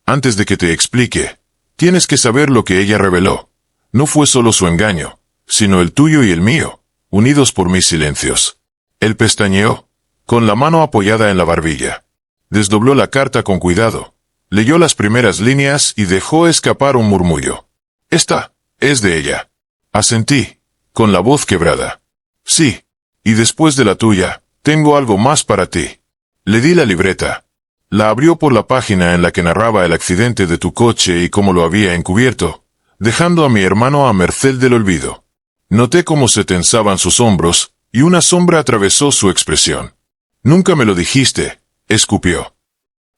«Antes de que te explique, tienes que saber lo que ella reveló. No fue solo su engaño, sino el tuyo y el mío, unidos por mis silencios». Él pestañeó, con la mano apoyada en la barbilla. Desdobló la carta con cuidado, leyó las primeras líneas y dejó escapar un murmullo. «Esta es de ella». Asentí, con la voz quebrada. Sí. Y después de la tuya, tengo algo más para ti. Le di la libreta. La abrió por la página en la que narraba el accidente de tu coche y cómo lo había encubierto, dejando a mi hermano a merced del olvido. Noté cómo se tensaban sus hombros, y una sombra atravesó su expresión. Nunca me lo dijiste, escupió.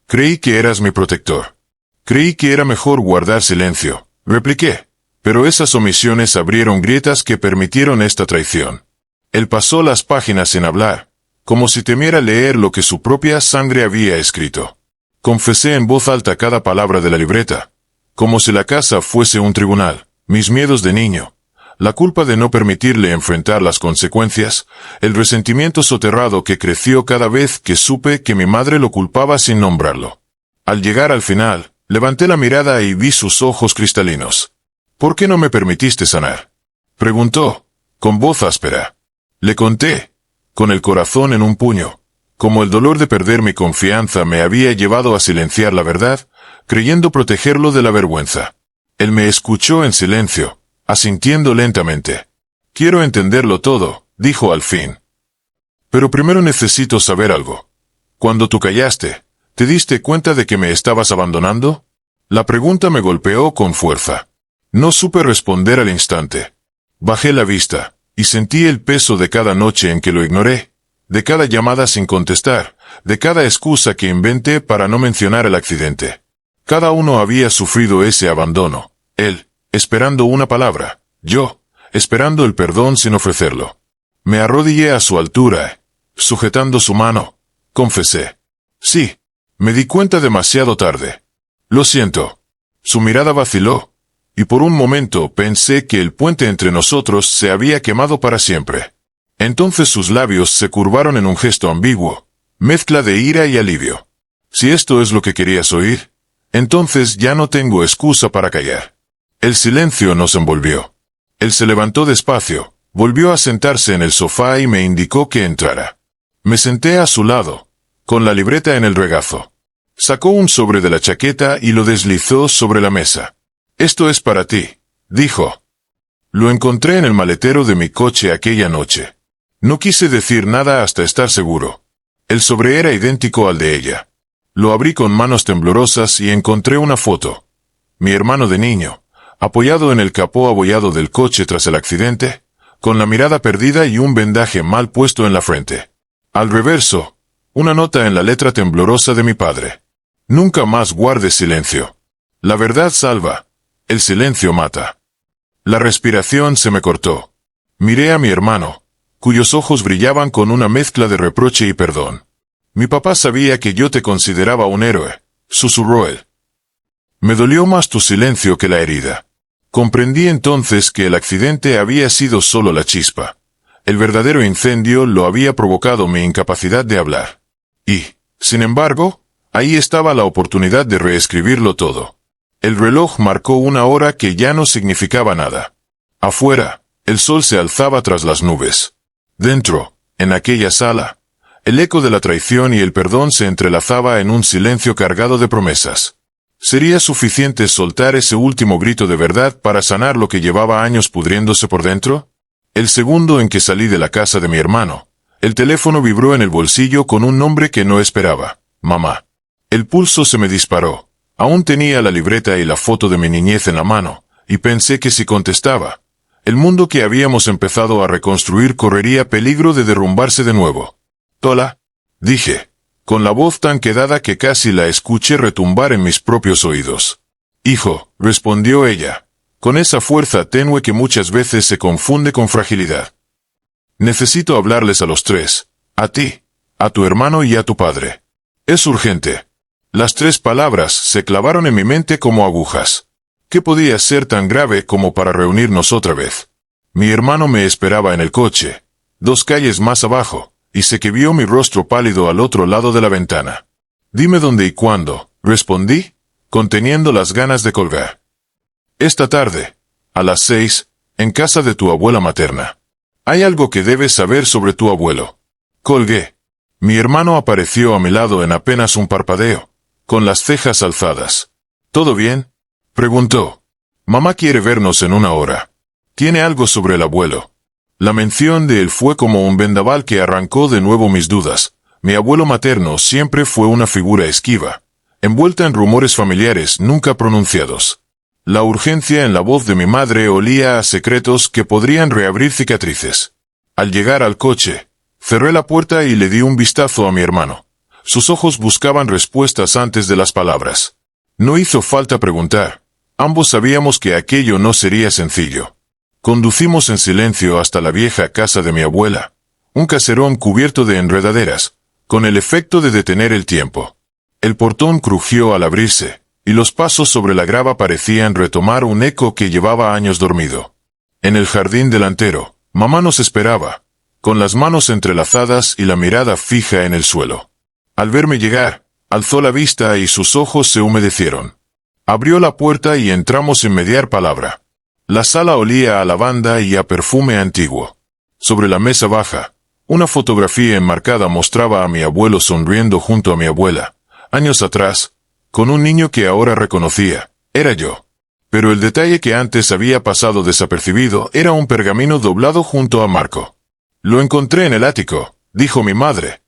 Creí que eras mi protector. Creí que era mejor guardar silencio, repliqué. Pero esas omisiones abrieron grietas que permitieron esta traición. Él pasó las páginas sin hablar, como si temiera leer lo que su propia sangre había escrito. Confesé en voz alta cada palabra de la libreta, como si la casa fuese un tribunal, mis miedos de niño, la culpa de no permitirle enfrentar las consecuencias, el resentimiento soterrado que creció cada vez que supe que mi madre lo culpaba sin nombrarlo. Al llegar al final, levanté la mirada y vi sus ojos cristalinos. ¿Por qué no me permitiste sanar?, preguntó, con voz áspera. Le conté, con el corazón en un puño, como el dolor de perder mi confianza me había llevado a silenciar la verdad, creyendo protegerlo de la vergüenza. Él me escuchó en silencio, asintiendo lentamente. Quiero entenderlo todo, dijo al fin. Pero primero necesito saber algo. Cuando tú callaste, ¿te diste cuenta de que me estabas abandonando? La pregunta me golpeó con fuerza. No supe responder al instante. Bajé la vista, y sentí el peso de cada noche en que lo ignoré, de cada llamada sin contestar, de cada excusa que inventé para no mencionar el accidente. Cada uno había sufrido ese abandono. Él, esperando una palabra. Yo, esperando el perdón sin ofrecerlo. Me arrodillé a su altura, sujetando su mano. Confesé. Sí, me di cuenta demasiado tarde. Lo siento. Su mirada vaciló, y por un momento pensé que el puente entre nosotros se había quemado para siempre. Entonces sus labios se curvaron en un gesto ambiguo, mezcla de ira y alivio. Si esto es lo que querías oír, entonces ya no tengo excusa para callar. El silencio nos envolvió. Él se levantó despacio, volvió a sentarse en el sofá y me indicó que entrara. Me senté a su lado, con la libreta en el regazo. Sacó un sobre de la chaqueta y lo deslizó sobre la mesa. Esto es para ti, dijo. Lo encontré en el maletero de mi coche aquella noche. No quise decir nada hasta estar seguro. El sobre era idéntico al de ella. Lo abrí con manos temblorosas y encontré una foto. Mi hermano de niño, apoyado en el capó abollado del coche tras el accidente, con la mirada perdida y un vendaje mal puesto en la frente. Al reverso, una nota en la letra temblorosa de mi padre. Nunca más guardes silencio. La verdad salva. El silencio mata. La respiración se me cortó. Miré a mi hermano, cuyos ojos brillaban con una mezcla de reproche y perdón. Mi papá sabía que yo te consideraba un héroe, susurró él. Me dolió más tu silencio que la herida. Comprendí entonces que el accidente había sido solo la chispa. El verdadero incendio lo había provocado mi incapacidad de hablar. Y, sin embargo, ahí estaba la oportunidad de reescribirlo todo. El reloj marcó una hora que ya no significaba nada. Afuera, el sol se alzaba tras las nubes. Dentro, en aquella sala, el eco de la traición y el perdón se entrelazaba en un silencio cargado de promesas. ¿Sería suficiente soltar ese último grito de verdad para sanar lo que llevaba años pudriéndose por dentro? El segundo en que salí de la casa de mi hermano, el teléfono vibró en el bolsillo con un nombre que no esperaba. Mamá. El pulso se me disparó. Aún tenía la libreta y la foto de mi niñez en la mano, y pensé que si contestaba, el mundo que habíamos empezado a reconstruir correría peligro de derrumbarse de nuevo. «Hola», dije, con la voz tan quedada que casi la escuché retumbar en mis propios oídos. «Hijo», respondió ella, con esa fuerza tenue que muchas veces se confunde con fragilidad. «Necesito hablarles a los tres, a ti, a tu hermano y a tu padre. Es urgente». Las tres palabras se clavaron en mi mente como agujas. ¿Qué podía ser tan grave como para reunirnos otra vez? Mi hermano me esperaba en el coche, 2 calles más abajo, y sé que vio mi rostro pálido al otro lado de la ventana. Dime dónde y cuándo, respondí, conteniendo las ganas de colgar. Esta tarde, a las 6, en casa de tu abuela materna. Hay algo que debes saber sobre tu abuelo. Colgué. Mi hermano apareció a mi lado en apenas un parpadeo, con las cejas alzadas. ¿Todo bien?, preguntó. Mamá quiere vernos en 1 hora. Tiene algo sobre el abuelo. La mención de él fue como un vendaval que arrancó de nuevo mis dudas. Mi abuelo materno siempre fue una figura esquiva, envuelta en rumores familiares nunca pronunciados. La urgencia en la voz de mi madre olía a secretos que podrían reabrir cicatrices. Al llegar al coche, cerré la puerta y le di un vistazo a mi hermano. Sus ojos buscaban respuestas antes de las palabras. No hizo falta preguntar. Ambos sabíamos que aquello no sería sencillo. Conducimos en silencio hasta la vieja casa de mi abuela, un caserón cubierto de enredaderas, con el efecto de detener el tiempo. El portón crujió al abrirse, y los pasos sobre la grava parecían retomar un eco que llevaba años dormido. En el jardín delantero, mamá nos esperaba, con las manos entrelazadas y la mirada fija en el suelo. Al verme llegar, alzó la vista y sus ojos se humedecieron. Abrió la puerta y entramos sin mediar palabra. La sala olía a lavanda y a perfume antiguo. Sobre la mesa baja, una fotografía enmarcada mostraba a mi abuelo sonriendo junto a mi abuela, años atrás, con un niño que ahora reconocía, era yo. Pero el detalle que antes había pasado desapercibido era un pergamino doblado junto a Marco. Lo encontré en el ático, dijo mi madre.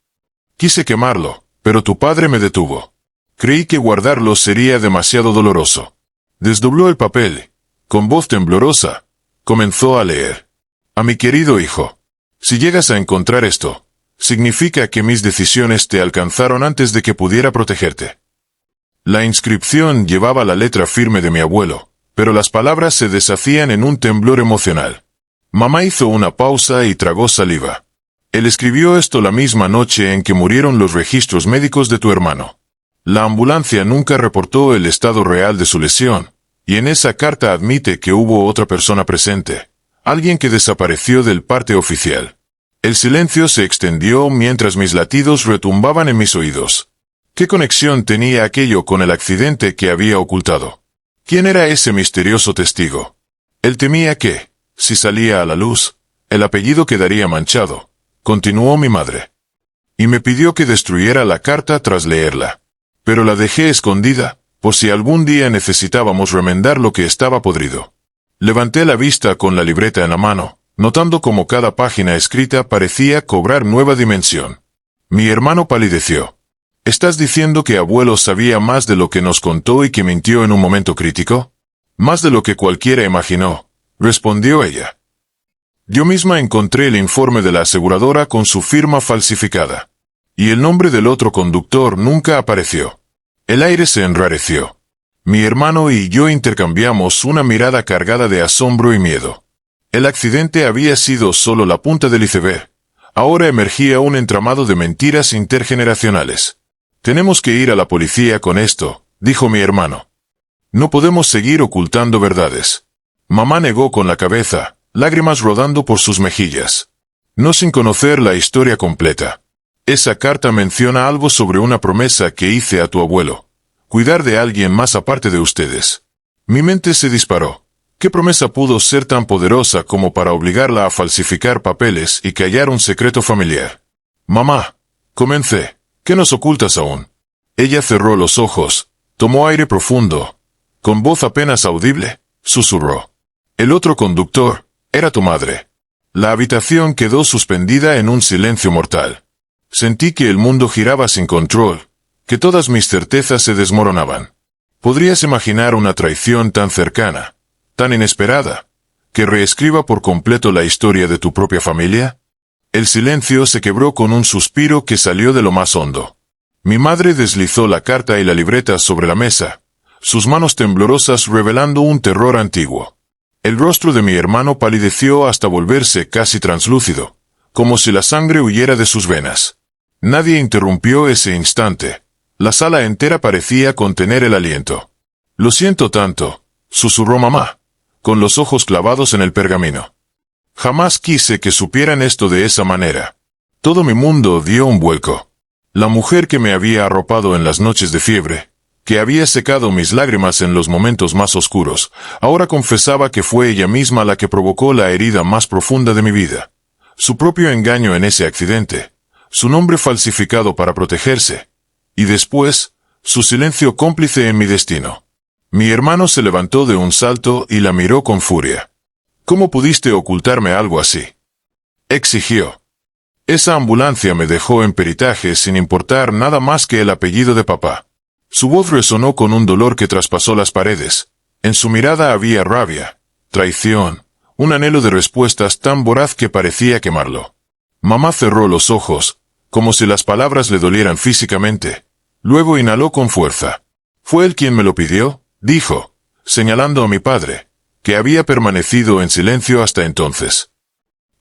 Quise quemarlo, pero tu padre me detuvo. Creí que guardarlo sería demasiado doloroso. Desdobló el papel. Con voz temblorosa, comenzó a leer. A mi querido hijo, si llegas a encontrar esto, significa que mis decisiones te alcanzaron antes de que pudiera protegerte. La inscripción llevaba la letra firme de mi abuelo, pero las palabras se deshacían en un temblor emocional. Mamá hizo una pausa y tragó saliva. Él escribió esto la misma noche en que murieron los registros médicos de tu hermano. La ambulancia nunca reportó el estado real de su lesión, y en esa carta admite que hubo otra persona presente, alguien que desapareció del parte oficial. El silencio se extendió mientras mis latidos retumbaban en mis oídos. ¿Qué conexión tenía aquello con el accidente que había ocultado? ¿Quién era ese misterioso testigo? Él temía que, si salía a la luz, el apellido quedaría manchado, continuó mi madre. Y me pidió que destruyera la carta tras leerla. Pero la dejé escondida, por si algún día necesitábamos remendar lo que estaba podrido. Levanté la vista con la libreta en la mano, notando cómo cada página escrita parecía cobrar nueva dimensión. Mi hermano palideció. ¿Estás diciendo que abuelo sabía más de lo que nos contó y que mintió en un momento crítico? Más de lo que cualquiera imaginó, respondió ella. Yo misma encontré el informe de la aseguradora con su firma falsificada. Y el nombre del otro conductor nunca apareció. El aire se enrareció. Mi hermano y yo intercambiamos una mirada cargada de asombro y miedo. El accidente había sido solo la punta del iceberg. Ahora emergía un entramado de mentiras intergeneracionales. Tenemos que ir a la policía con esto, dijo mi hermano. No podemos seguir ocultando verdades. Mamá negó con la cabeza, lágrimas rodando por sus mejillas. No sin conocer la historia completa. Esa carta menciona algo sobre una promesa que hice a tu abuelo. Cuidar de alguien más aparte de ustedes. Mi mente se disparó. ¿Qué promesa pudo ser tan poderosa como para obligarla a falsificar papeles y callar un secreto familiar? Mamá, comencé. ¿Qué nos ocultas aún? Ella cerró los ojos, tomó aire profundo. Con voz apenas audible, susurró. El otro conductor era tu madre. La habitación quedó suspendida en un silencio mortal. Sentí que el mundo giraba sin control, que todas mis certezas se desmoronaban. ¿Podrías imaginar una traición tan cercana, tan inesperada, que reescriba por completo la historia de tu propia familia? El silencio se quebró con un suspiro que salió de lo más hondo. Mi madre deslizó la carta y la libreta sobre la mesa, sus manos temblorosas revelando un terror antiguo. El rostro de mi hermano palideció hasta volverse casi translúcido, como si la sangre huyera de sus venas. Nadie interrumpió ese instante. La sala entera parecía contener el aliento. Lo siento tanto, susurró mamá, con los ojos clavados en el pergamino. Jamás quise que supieran esto de esa manera. Todo mi mundo dio un vuelco. La mujer que me había arropado en las noches de fiebre, que había secado mis lágrimas en los momentos más oscuros, ahora confesaba que fue ella misma la que provocó la herida más profunda de mi vida. Su propio engaño en ese accidente, su nombre falsificado para protegerse, y después, su silencio cómplice en mi destino. Mi hermano se levantó de un salto y la miró con furia. ¿Cómo pudiste ocultarme algo así?, exigió. Esa ambulancia me dejó en peritaje sin importar nada más que el apellido de papá. Su voz resonó con un dolor que traspasó las paredes. En su mirada había rabia, traición, un anhelo de respuestas tan voraz que parecía quemarlo. Mamá cerró los ojos, como si las palabras le dolieran físicamente. Luego inhaló con fuerza. «¿Fue él quien me lo pidió?», dijo, señalando a mi padre, que había permanecido en silencio hasta entonces.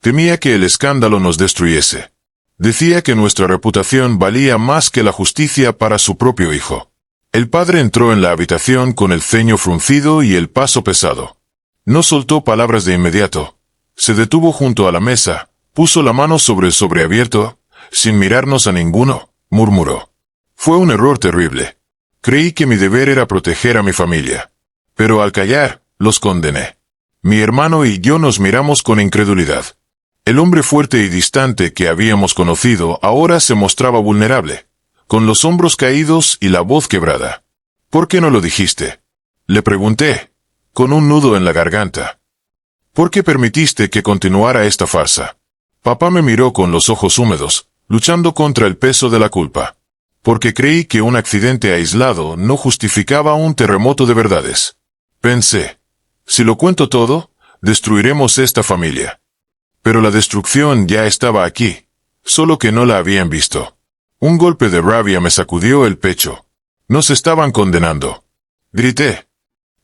Temía que el escándalo nos destruyese. Decía que nuestra reputación valía más que la justicia para su propio hijo. El padre entró en la habitación con el ceño fruncido y el paso pesado. No soltó palabras de inmediato. Se detuvo junto a la mesa, puso la mano sobre el sobreabierto, sin mirarnos a ninguno, murmuró. «Fue un error terrible. Creí que mi deber era proteger a mi familia. Pero al callar, los condené. Mi hermano y yo nos miramos con incredulidad. El hombre fuerte y distante que habíamos conocido ahora se mostraba vulnerable, con los hombros caídos y la voz quebrada. «¿Por qué no lo dijiste?», le pregunté, con un nudo en la garganta. «¿Por qué permitiste que continuara esta farsa?». Papá me miró con los ojos húmedos, luchando contra el peso de la culpa. «Porque creí que un accidente aislado no justificaba un terremoto de verdades. Pensé, si lo cuento todo, destruiremos esta familia». Pero la destrucción ya estaba aquí, solo que no la habían visto. Un golpe de rabia me sacudió el pecho. Nos estaban condenando. Grité.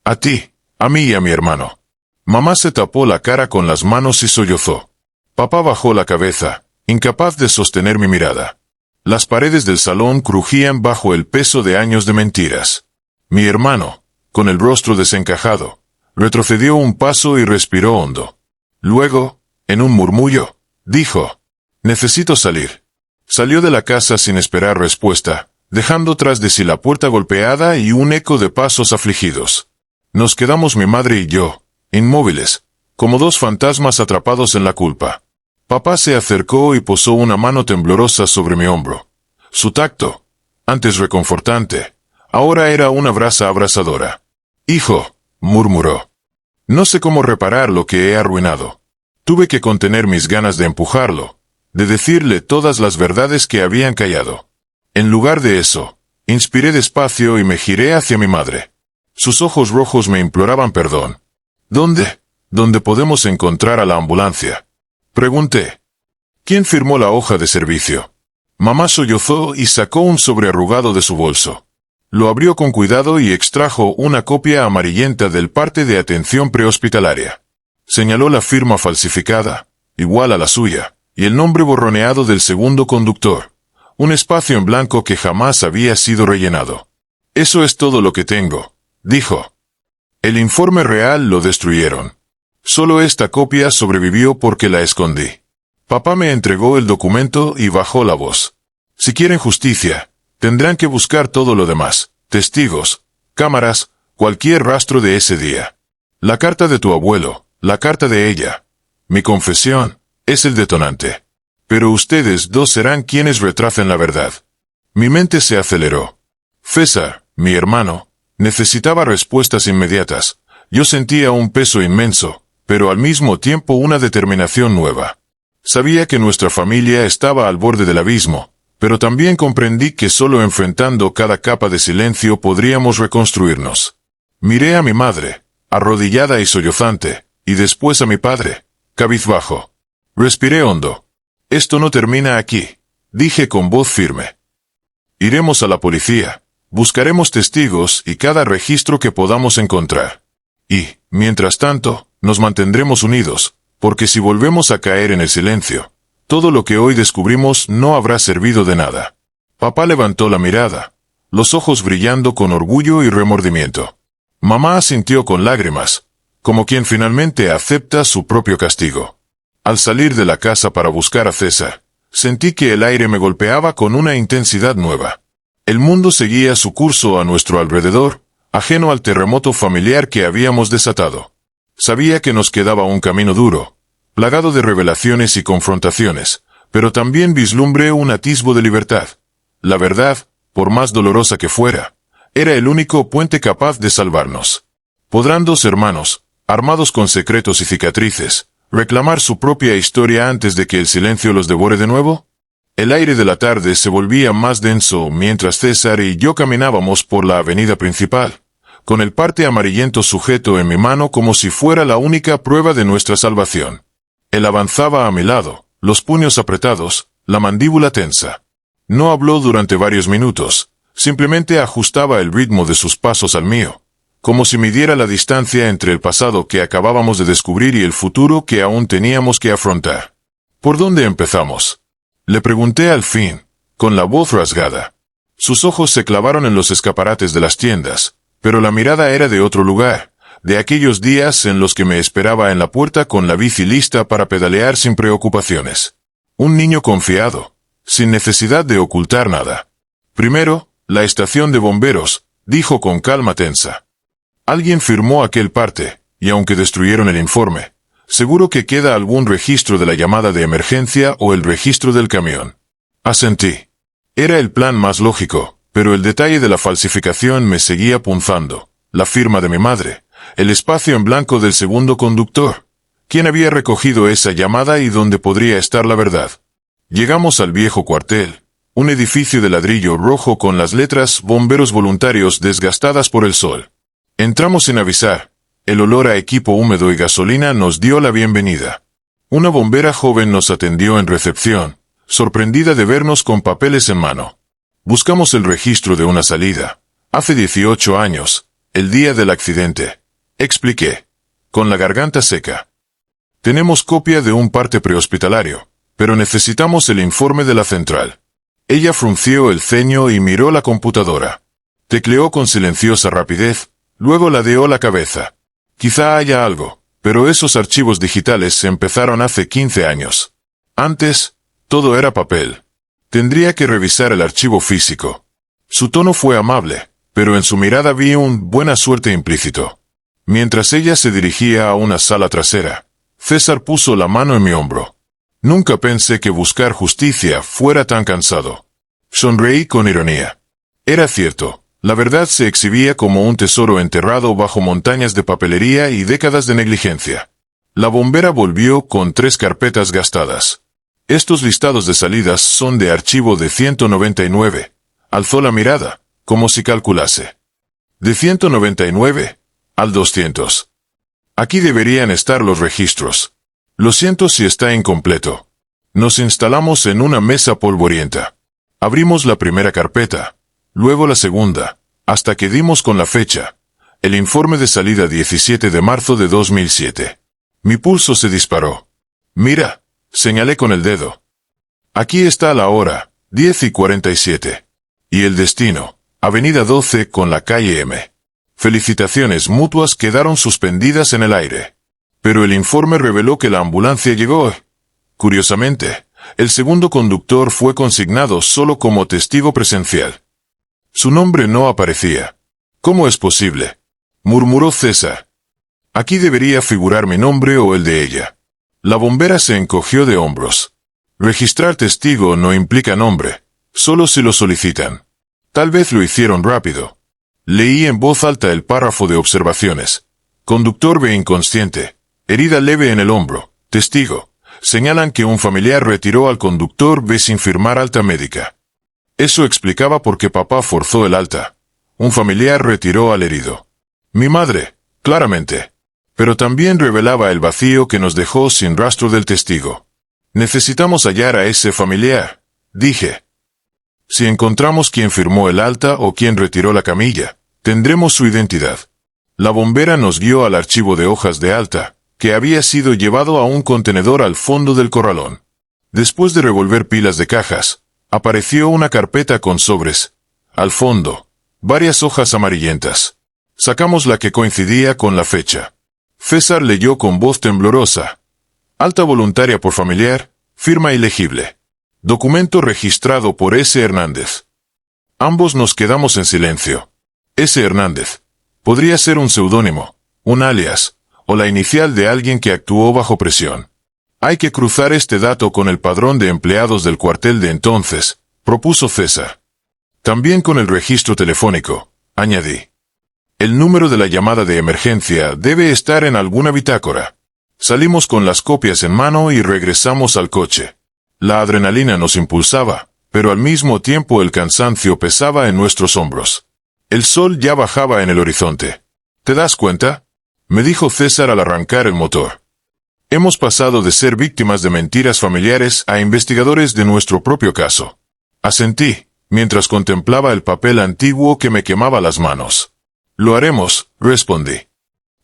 «A ti, a mí y a mi hermano». Mamá se tapó la cara con las manos y sollozó. Papá bajó la cabeza, incapaz de sostener mi mirada. Las paredes del salón crujían bajo el peso de años de mentiras. Mi hermano, con el rostro desencajado, retrocedió un paso y respiró hondo. Luego, en un murmullo, dijo: «Necesito salir». Salió de la casa sin esperar respuesta, dejando tras de sí la puerta golpeada y un eco de pasos afligidos. Nos quedamos mi madre y yo, inmóviles, como dos fantasmas atrapados en la culpa. Papá se acercó y posó una mano temblorosa sobre mi hombro. Su tacto, antes reconfortante, ahora era una brasa abrasadora. «Hijo», murmuró, «no sé cómo reparar lo que he arruinado». Tuve que contener mis ganas de empujarlo, de decirle todas las verdades que habían callado. En lugar de eso, inspiré despacio y me giré hacia mi madre. Sus ojos rojos me imploraban perdón. «¿Dónde? ¿Dónde podemos encontrar a la ambulancia?», pregunté. «¿Quién firmó la hoja de servicio?». Mamá sollozó y sacó un sobre arrugado de su bolso. Lo abrió con cuidado y extrajo una copia amarillenta del parte de atención prehospitalaria. Señaló la firma falsificada, igual a la suya, y el nombre borroneado del segundo conductor, un espacio en blanco que jamás había sido rellenado. «Eso es todo lo que tengo», dijo. «El informe real lo destruyeron. Solo esta copia sobrevivió porque la escondí». Papá me entregó el documento y bajó la voz. «Si quieren justicia, tendrán que buscar todo lo demás, testigos, cámaras, cualquier rastro de ese día. La carta de tu abuelo, la carta de ella, mi confesión, es el detonante. Pero ustedes dos serán quienes retracen la verdad». Mi mente se aceleró. César, mi hermano, necesitaba respuestas inmediatas. Yo sentía un peso inmenso, pero al mismo tiempo una determinación nueva. Sabía que nuestra familia estaba al borde del abismo, pero también comprendí que solo enfrentando cada capa de silencio podríamos reconstruirnos. Miré a mi madre, arrodillada y sollozante, y después a mi padre, cabizbajo. Respiré hondo. «Esto no termina aquí», dije con voz firme. «Iremos a la policía, buscaremos testigos y cada registro que podamos encontrar. Y, mientras tanto, nos mantendremos unidos, porque si volvemos a caer en el silencio, todo lo que hoy descubrimos no habrá servido de nada». Papá levantó la mirada, los ojos brillando con orgullo y remordimiento. Mamá asintió con lágrimas, como quien finalmente acepta su propio castigo. Al salir de la casa para buscar a César, sentí que el aire me golpeaba con una intensidad nueva. El mundo seguía su curso a nuestro alrededor, ajeno al terremoto familiar que habíamos desatado. Sabía que nos quedaba un camino duro, plagado de revelaciones y confrontaciones, pero también vislumbré un atisbo de libertad. La verdad, por más dolorosa que fuera, era el único puente capaz de salvarnos. ¿Podrán dos hermanos, armados con secretos y cicatrices, reclamar su propia historia antes de que el silencio los devore de nuevo? El aire de la tarde se volvía más denso mientras César y yo caminábamos por la avenida principal, con el parte amarillento sujeto en mi mano como si fuera la única prueba de nuestra salvación. Él avanzaba a mi lado, los puños apretados, la mandíbula tensa. No habló durante varios minutos, simplemente ajustaba el ritmo de sus pasos al mío, como si midiera la distancia entre el pasado que acabábamos de descubrir y el futuro que aún teníamos que afrontar. ¿Por dónde empezamos?, le pregunté al fin, con la voz rasgada. Sus ojos se clavaron en los escaparates de las tiendas, pero la mirada era de otro lugar, de aquellos días en los que me esperaba en la puerta con la bici lista para pedalear sin preocupaciones. Un niño confiado, sin necesidad de ocultar nada. Primero, la estación de bomberos, dijo con calma tensa. Alguien firmó aquel parte, y aunque destruyeron el informe, seguro que queda algún registro de la llamada de emergencia o el registro del camión. Asentí. Era el plan más lógico, pero el detalle de la falsificación me seguía punzando. La firma de mi madre, el espacio en blanco del segundo conductor. ¿Quién había recogido esa llamada y dónde podría estar la verdad? Llegamos al viejo cuartel, un edificio de ladrillo rojo con las letras Bomberos Voluntarios desgastadas por el sol. Entramos sin avisar. El olor a equipo húmedo y gasolina nos dio la bienvenida. Una bombera joven nos atendió en recepción, sorprendida de vernos con papeles en mano. Buscamos el registro de una salida. Hace 18 años, el día del accidente. Expliqué, con la garganta seca. Tenemos copia de un parte prehospitalario, pero necesitamos el informe de la central. Ella frunció el ceño y miró la computadora. Tecleó con silenciosa rapidez, luego ladeó la cabeza. Quizá haya algo, pero esos archivos digitales empezaron hace 15 años. Antes, todo era papel. Tendría que revisar el archivo físico. Su tono fue amable, pero en su mirada vi un buena suerte implícito. Mientras ella se dirigía a una sala trasera, César puso la mano en mi hombro. Nunca pensé que buscar justicia fuera tan cansado. Sonreí con ironía. Era cierto. La verdad se exhibía como un tesoro enterrado bajo montañas de papelería y décadas de negligencia. La bombera volvió con 3 carpetas gastadas. Estos listados de salidas son de archivo de 199. Alzó la mirada, como si calculase. De 199 al 200. Aquí deberían estar los registros. Lo siento si está incompleto. Nos instalamos en una mesa polvorienta. Abrimos la primera carpeta. Luego la segunda, hasta que dimos con la fecha. El informe de salida 17 de marzo de 2007. Mi pulso se disparó. Mira, señalé con el dedo. Aquí está la hora, 10:47. Y el destino, Avenida 12 con la calle M. Felicitaciones mutuas quedaron suspendidas en el aire. Pero el informe reveló que la ambulancia llegó. Curiosamente, el segundo conductor fue consignado solo como testigo presencial. Su nombre no aparecía. ¿Cómo es posible?, murmuró César. Aquí debería figurar mi nombre o el de ella. La bombera se encogió de hombros. Registrar testigo no implica nombre, solo si lo solicitan. Tal vez lo hicieron rápido. Leí en voz alta el párrafo de observaciones. Conductor B inconsciente. Herida leve en el hombro. Testigo. Señalan que un familiar retiró al conductor B sin firmar alta médica. Eso explicaba por qué papá forzó el alta. Un familiar retiró al herido. Mi madre, claramente. Pero también revelaba el vacío que nos dejó sin rastro del testigo. Necesitamos hallar a ese familiar, dije. Si encontramos quién firmó el alta o quién retiró la camilla, tendremos su identidad. La bombera nos guió al archivo de hojas de alta, que había sido llevado a un contenedor al fondo del corralón. Después de revolver pilas de cajas, apareció una carpeta con sobres. Al fondo, varias hojas amarillentas. Sacamos la que coincidía con la fecha. César leyó con voz temblorosa. Alta voluntaria por familiar, firma ilegible. Documento registrado por S. Hernández. Ambos nos quedamos en silencio. S. Hernández. Podría ser un seudónimo, un alias, o la inicial de alguien que actuó bajo presión. Hay que cruzar este dato con el padrón de empleados del cuartel de entonces, propuso César. También con el registro telefónico, añadí. El número de la llamada de emergencia debe estar en alguna bitácora. Salimos con las copias en mano y regresamos al coche. La adrenalina nos impulsaba, pero al mismo tiempo el cansancio pesaba en nuestros hombros. El sol ya bajaba en el horizonte. ¿Te das cuenta?, me dijo César al arrancar el motor. Hemos pasado de ser víctimas de mentiras familiares a investigadores de nuestro propio caso. Asentí, mientras contemplaba el papel antiguo que me quemaba las manos. Lo haremos, respondí.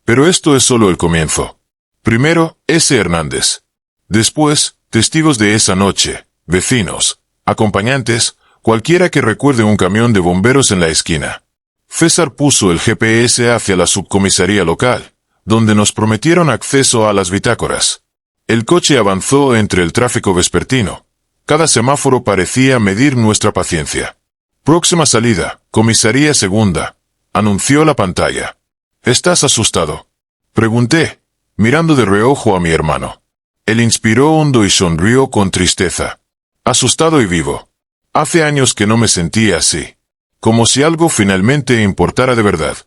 Pero esto es solo el comienzo. Primero, S. Hernández. Después, testigos de esa noche, vecinos, acompañantes, cualquiera que recuerde un camión de bomberos en la esquina. César puso el GPS hacia la subcomisaría local, donde nos prometieron acceso a las bitácoras. El coche avanzó entre el tráfico vespertino. Cada semáforo parecía medir nuestra paciencia. Próxima salida, comisaría segunda, anunció la pantalla. ¿Estás asustado?, pregunté, mirando de reojo a mi hermano. Él inspiró hondo y sonrió con tristeza. Asustado y vivo. Hace años que no me sentía así. Como si algo finalmente importara de verdad.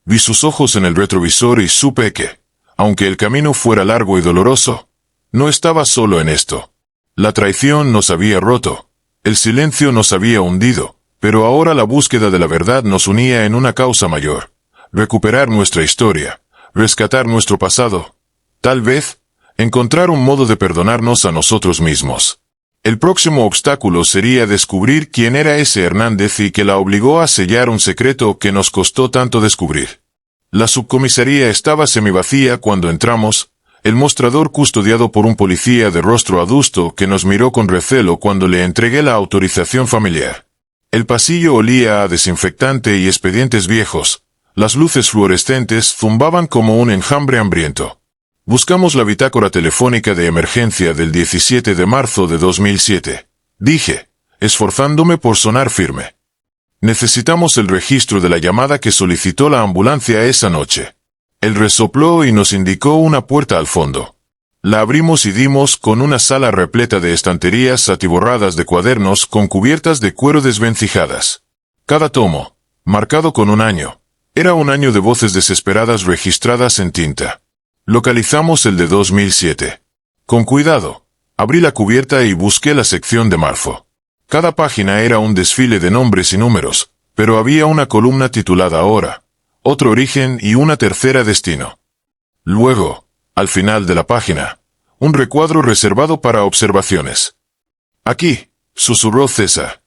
Vi sus ojos en el retrovisor y supe que, aunque el camino fuera largo y doloroso, no estaba solo en esto. La traición nos había roto, el silencio nos había hundido, pero ahora la búsqueda de la verdad nos unía en una causa mayor. Recuperar nuestra historia, rescatar nuestro pasado. Tal vez, encontrar un modo de perdonarnos a nosotros mismos. El próximo obstáculo sería descubrir quién era ese Hernández y que la obligó a sellar un secreto que nos costó tanto descubrir. La subcomisaría estaba semivacía cuando entramos, el mostrador custodiado por un policía de rostro adusto que nos miró con recelo cuando le entregué la autorización familiar. El pasillo olía a desinfectante y expedientes viejos, las luces fluorescentes zumbaban como un enjambre hambriento. Buscamos la bitácora telefónica de emergencia del 17 de marzo de 2007. Dije, esforzándome por sonar firme. Necesitamos el registro de la llamada que solicitó la ambulancia esa noche. Él resopló y nos indicó una puerta al fondo. La abrimos y dimos con una sala repleta de estanterías atiborradas de cuadernos con cubiertas de cuero desvencijadas. Cada tomo, marcado con un año, era un año de voces desesperadas registradas en tinta. Localizamos el de 2007. Con cuidado, abrí la cubierta y busqué la sección de marzo. Cada página era un desfile de nombres y números, pero había una columna titulada Hora, otro origen y una tercera destino. Luego, al final de la página, un recuadro reservado para observaciones. Aquí, susurró César.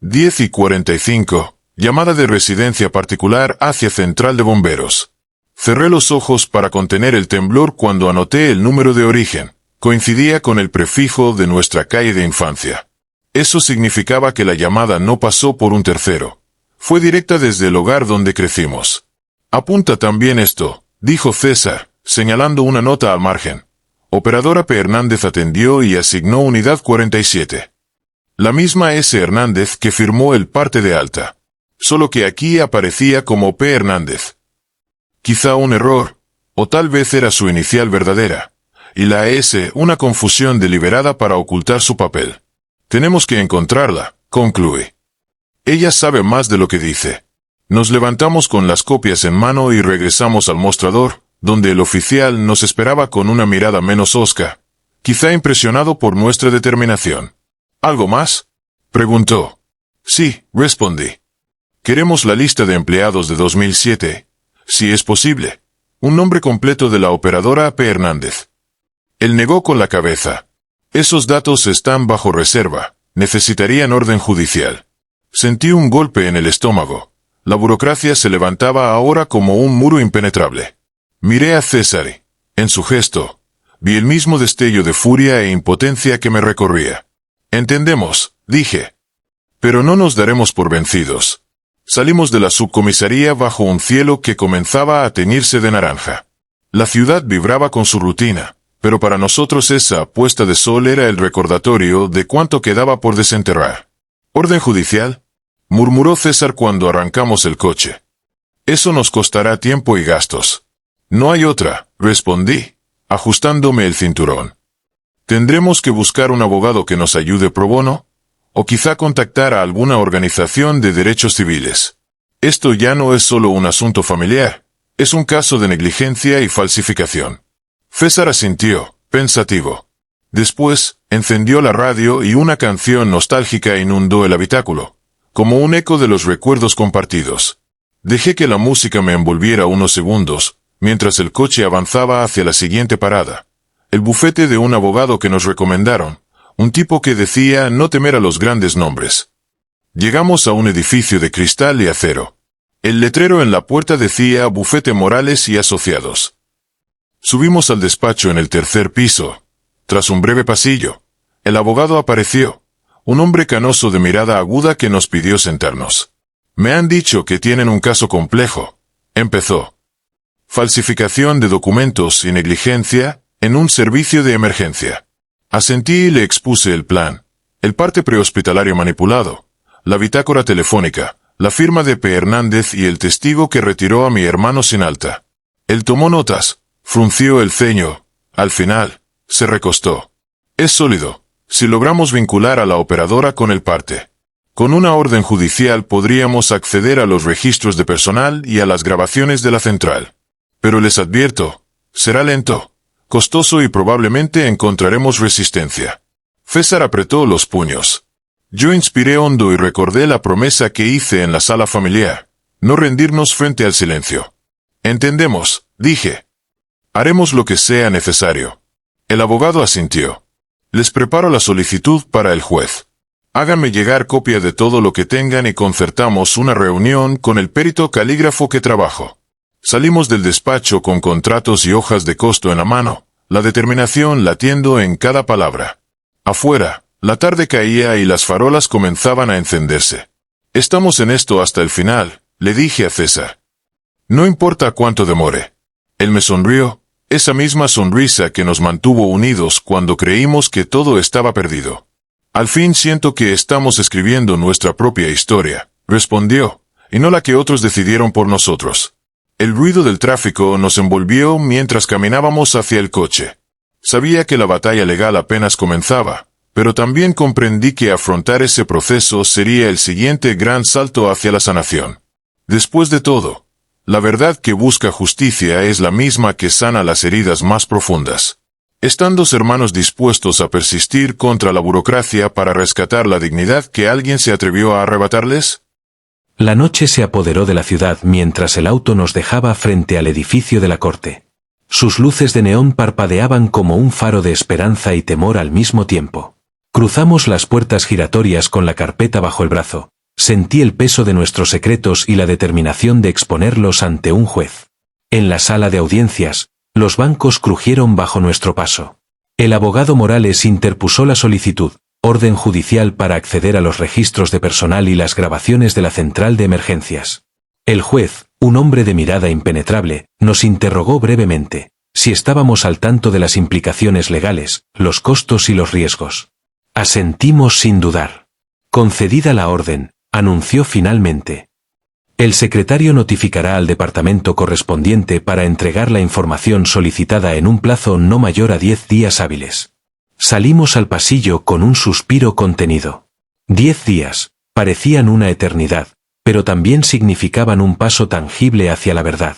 10:45, llamada de residencia particular hacia central de bomberos. Cerré los ojos para contener el temblor cuando anoté el número de origen. Coincidía con el prefijo de nuestra calle de infancia. Eso significaba que la llamada no pasó por un tercero. Fue directa desde el hogar donde crecimos. Apunta también esto, dijo César, señalando una nota al margen. Operadora P. Hernández atendió y asignó unidad 47. La misma S. Hernández que firmó el parte de alta. Solo que aquí aparecía como P. Hernández. Quizá un error, o tal vez era su inicial verdadera, y la S una confusión deliberada para ocultar su papel. Tenemos que encontrarla, concluí. Ella sabe más de lo que dice. Nos levantamos con las copias en mano y regresamos al mostrador, donde el oficial nos esperaba con una mirada menos hosca, quizá impresionado por nuestra determinación. ¿Algo más?, preguntó. Sí, respondí. Queremos la lista de empleados de 2007, si es posible. Un nombre completo de la operadora P. Hernández. Él negó con la cabeza. Esos datos están bajo reserva. Necesitarían orden judicial. Sentí un golpe en el estómago. La burocracia se levantaba ahora como un muro impenetrable. Miré a César. En su gesto, vi el mismo destello de furia e impotencia que me recorría. Entendemos, dije. Pero no nos daremos por vencidos. Salimos de la subcomisaría bajo un cielo que comenzaba a teñirse de naranja. La ciudad vibraba con su rutina, pero para nosotros esa puesta de sol era el recordatorio de cuánto quedaba por desenterrar. ¿Orden judicial?, murmuró César cuando arrancamos el coche. Eso nos costará tiempo y gastos. No hay otra, respondí, ajustándome el cinturón. Tendremos que buscar un abogado que nos ayude pro bono, o quizá contactar a alguna organización de derechos civiles. Esto ya no es solo un asunto familiar, es un caso de negligencia y falsificación. César asintió, pensativo. Después, encendió la radio y una canción nostálgica inundó el habitáculo, como un eco de los recuerdos compartidos. Dejé que la música me envolviera unos segundos, mientras el coche avanzaba hacia la siguiente parada. El bufete de un abogado que nos recomendaron, un tipo que decía no temer a los grandes nombres. Llegamos a un edificio de cristal y acero. El letrero en la puerta decía Bufete Morales y Asociados. Subimos al despacho en el tercer piso. Tras un breve pasillo, el abogado apareció, un hombre canoso de mirada aguda que nos pidió sentarnos. Me han dicho que tienen un caso complejo, empezó. Falsificación de documentos y negligencia en un servicio de emergencia. Asentí y le expuse el plan, el parte prehospitalario manipulado, la bitácora telefónica, la firma de P. Hernández y el testigo que retiró a mi hermano sin alta. Él tomó notas, frunció el ceño, al final, se recostó. Es sólido, si logramos vincular a la operadora con el parte. Con una orden judicial podríamos acceder a los registros de personal y a las grabaciones de la central. Pero les advierto, será lento, costoso y probablemente encontraremos resistencia. César apretó los puños. Yo inspiré hondo y recordé la promesa que hice en la sala familiar, no rendirnos frente al silencio. Entendemos, dije. Haremos lo que sea necesario. El abogado asintió. Les preparo la solicitud para el juez. Háganme llegar copia de todo lo que tengan y concertamos una reunión con el perito calígrafo que trabajo. Salimos del despacho con contratos y hojas de costo en la mano, la determinación latiendo en cada palabra. Afuera, la tarde caía y las farolas comenzaban a encenderse. Estamos en esto hasta el final, le dije a César. No importa cuánto demore. Él me sonrió, esa misma sonrisa que nos mantuvo unidos cuando creímos que todo estaba perdido. Al fin siento que estamos escribiendo nuestra propia historia, respondió, y no la que otros decidieron por nosotros. El ruido del tráfico nos envolvió mientras caminábamos hacia el coche. Sabía que la batalla legal apenas comenzaba, pero también comprendí que afrontar ese proceso sería el siguiente gran salto hacia la sanación. Después de todo, la verdad que busca justicia es la misma que sana las heridas más profundas. ¿Están dos hermanos dispuestos a persistir contra la burocracia para rescatar la dignidad que alguien se atrevió a arrebatarles? La noche se apoderó de la ciudad mientras el auto nos dejaba frente al edificio de la corte. Sus luces de neón parpadeaban como un faro de esperanza y temor al mismo tiempo. Cruzamos las puertas giratorias con la carpeta bajo el brazo. Sentí el peso de nuestros secretos y la determinación de exponerlos ante un juez. En la sala de audiencias, los bancos crujieron bajo nuestro paso. El abogado Morales interpuso la solicitud, orden judicial para acceder a los registros de personal y las grabaciones de la central de emergencias. El juez, un hombre de mirada impenetrable, nos interrogó brevemente, si estábamos al tanto de las implicaciones legales, los costos y los riesgos. Asentimos sin dudar. Concedida la orden, anunció finalmente. El secretario notificará al departamento correspondiente para entregar la información solicitada en un plazo no mayor a 10 días hábiles. Salimos al pasillo con un suspiro contenido. 10 días, parecían una eternidad, pero también significaban un paso tangible hacia la verdad.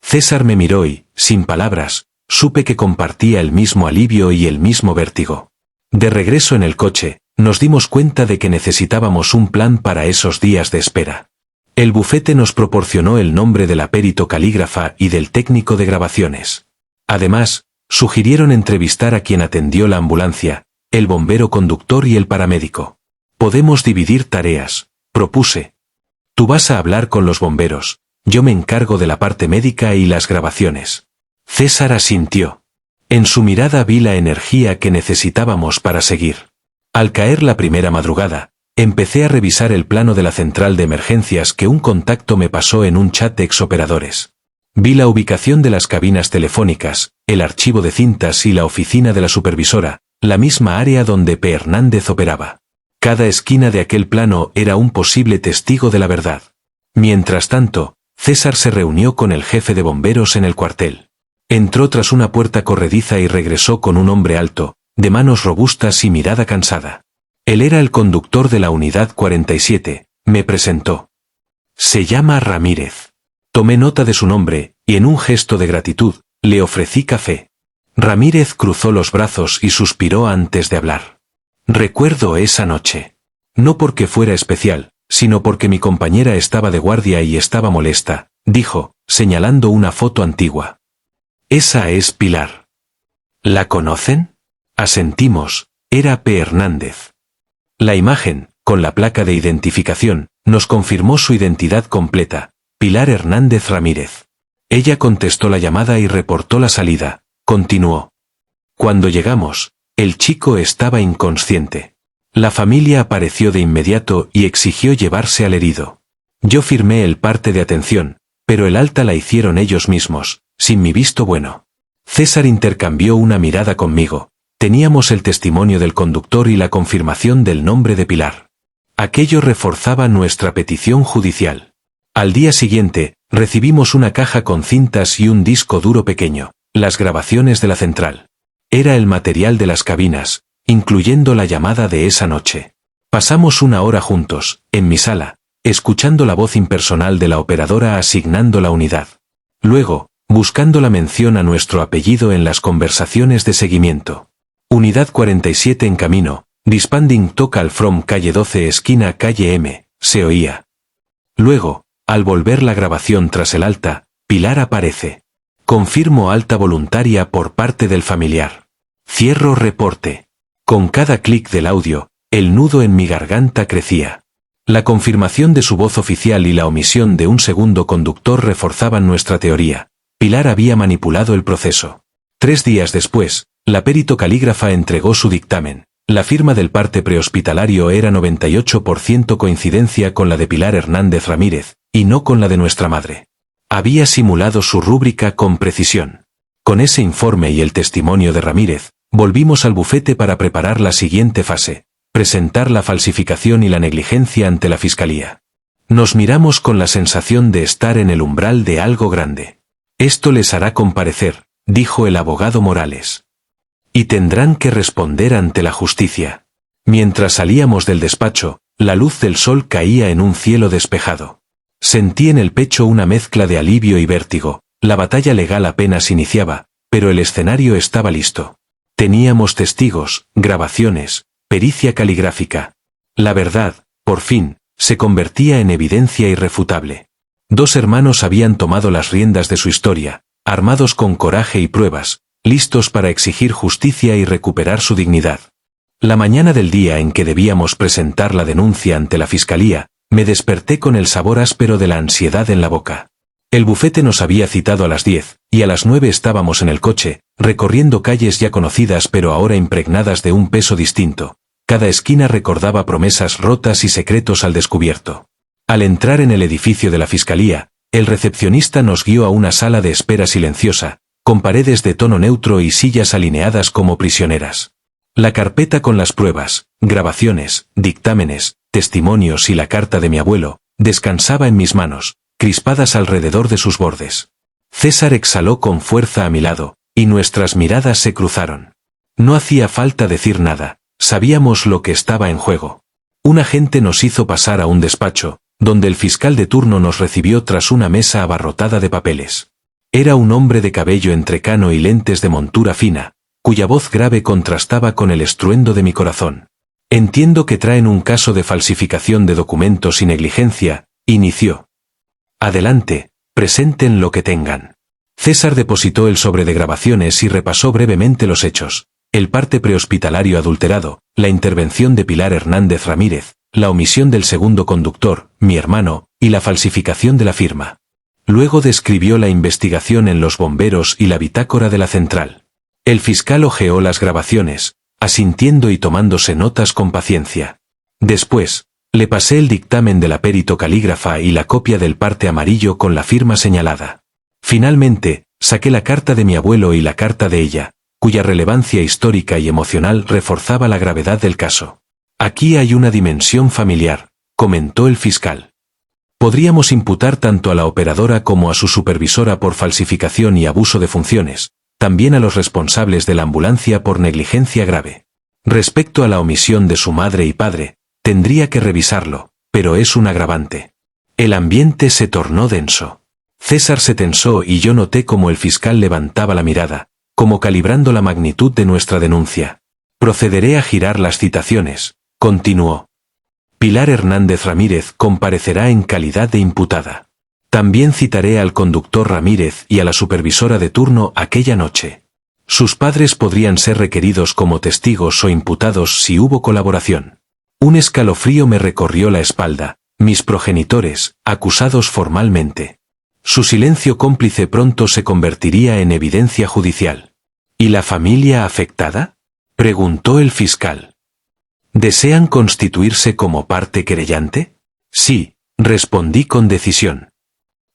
César me miró y, sin palabras, supe que compartía el mismo alivio y el mismo vértigo. De regreso en el coche, nos dimos cuenta de que necesitábamos un plan para esos días de espera. El bufete nos proporcionó el nombre de la perito calígrafa y del técnico de grabaciones. Además, sugirieron entrevistar a quien atendió la ambulancia, el bombero conductor y el paramédico. Podemos dividir tareas, propuse. Tú vas a hablar con los bomberos, yo me encargo de la parte médica y las grabaciones. César asintió. En su mirada vi la energía que necesitábamos para seguir. Al caer la primera madrugada, empecé a revisar el plano de la central de emergencias que un contacto me pasó en un chat de exoperadores. Vi la ubicación de las cabinas telefónicas, el archivo de cintas y la oficina de la supervisora, la misma área donde P. Hernández operaba. Cada esquina de aquel plano era un posible testigo de la verdad. Mientras tanto, César se reunió con el jefe de bomberos en el cuartel. Entró tras una puerta corrediza y regresó con un hombre alto, de manos robustas y mirada cansada. Él era el conductor de la unidad 47, me presentó. Se llama Ramírez. Tomé nota de su nombre, y en un gesto de gratitud, le ofrecí café. Ramírez cruzó los brazos y suspiró antes de hablar. Recuerdo esa noche. No porque fuera especial, sino porque mi compañera estaba de guardia y estaba molesta, dijo, señalando una foto antigua. Esa es Pilar. ¿La conocen? Asentimos, era P. Hernández. La imagen, con la placa de identificación, nos confirmó su identidad completa, Pilar Hernández Ramírez. Ella contestó la llamada y reportó la salida, continuó. Cuando llegamos, el chico estaba inconsciente. La familia apareció de inmediato y exigió llevarse al herido. Yo firmé el parte de atención, pero el alta la hicieron ellos mismos, sin mi visto bueno. César intercambió una mirada conmigo. Teníamos el testimonio del conductor y la confirmación del nombre de Pilar. Aquello reforzaba nuestra petición judicial. Al día siguiente, recibimos una caja con cintas y un disco duro pequeño, las grabaciones de la central. Era el material de las cabinas, incluyendo la llamada de esa noche. Pasamos una hora juntos, en mi sala, escuchando la voz impersonal de la operadora asignando la unidad. Luego, buscando la mención a nuestro apellido en las conversaciones de seguimiento. Unidad 47 en camino, Dispanding Tocal from calle 12 esquina calle M, se oía. Luego, al volver la grabación tras el alta, Pilar aparece. Confirmo alta voluntaria por parte del familiar. Cierro reporte. Con cada clic del audio, el nudo en mi garganta crecía. La confirmación de su voz oficial y la omisión de un segundo conductor reforzaban nuestra teoría. Pilar había manipulado el proceso. 3 días después, la perito calígrafa entregó su dictamen. La firma del parte prehospitalario era 98% coincidencia con la de Pilar Hernández Ramírez, y no con la de nuestra madre. Había simulado su rúbrica con precisión. Con ese informe y el testimonio de Ramírez, volvimos al bufete para preparar la siguiente fase, presentar la falsificación y la negligencia ante la fiscalía. Nos miramos con la sensación de estar en el umbral de algo grande. Esto les hará comparecer, dijo el abogado Morales. Y tendrán que responder ante la justicia. Mientras salíamos del despacho, la luz del sol caía en un cielo despejado. Sentí en el pecho una mezcla de alivio y vértigo. La batalla legal apenas iniciaba, pero el escenario estaba listo. Teníamos testigos, grabaciones, pericia caligráfica. La verdad, por fin, se convertía en evidencia irrefutable. 2 hermanos habían tomado las riendas de su historia, armados con coraje y pruebas, listos para exigir justicia y recuperar su dignidad. La mañana del día en que debíamos presentar la denuncia ante la fiscalía, me desperté con el sabor áspero de la ansiedad en la boca. El bufete nos había citado a las 10, y a las 9 estábamos en el coche, recorriendo calles ya conocidas pero ahora impregnadas de un peso distinto. Cada esquina recordaba promesas rotas y secretos al descubierto. Al entrar en el edificio de la fiscalía, el recepcionista nos guió a una sala de espera silenciosa, con paredes de tono neutro y sillas alineadas como prisioneras. La carpeta con las pruebas, grabaciones, dictámenes, testimonios y la carta de mi abuelo, descansaba en mis manos, crispadas alrededor de sus bordes. César exhaló con fuerza a mi lado, y nuestras miradas se cruzaron. No hacía falta decir nada, sabíamos lo que estaba en juego. Un agente nos hizo pasar a un despacho, donde el fiscal de turno nos recibió tras una mesa abarrotada de papeles. Era un hombre de cabello entrecano y lentes de montura fina, cuya voz grave contrastaba con el estruendo de mi corazón. Entiendo que traen un caso de falsificación de documentos y negligencia, inició. Adelante, presenten lo que tengan. César depositó el sobre de grabaciones y repasó brevemente los hechos. El parte prehospitalario adulterado, la intervención de Pilar Hernández Ramírez, la omisión del segundo conductor, mi hermano, y la falsificación de la firma. Luego describió la investigación en los bomberos y la bitácora de la central. El fiscal hojeó las grabaciones, asintiendo y tomándose notas con paciencia. Después, le pasé el dictamen de la perito calígrafa y la copia del parte amarillo con la firma señalada. Finalmente, saqué la carta de mi abuelo y la carta de ella, cuya relevancia histórica y emocional reforzaba la gravedad del caso. Aquí hay una dimensión familiar, comentó el fiscal. Podríamos imputar tanto a la operadora como a su supervisora por falsificación y abuso de funciones, también a los responsables de la ambulancia por negligencia grave. Respecto a la omisión de su madre y padre, tendría que revisarlo, pero es un agravante. El ambiente se tornó denso. César se tensó y yo noté cómo el fiscal levantaba la mirada, como calibrando la magnitud de nuestra denuncia. Procederé a girar las citaciones, continuó. Pilar Hernández Ramírez comparecerá en calidad de imputada. También citaré al conductor Ramírez y a la supervisora de turno aquella noche. Sus padres podrían ser requeridos como testigos o imputados si hubo colaboración. Un escalofrío me recorrió la espalda, mis progenitores, acusados formalmente. Su silencio cómplice pronto se convertiría en evidencia judicial. ¿Y la familia afectada?, preguntó el fiscal. ¿Desean constituirse como parte querellante? Sí, respondí con decisión.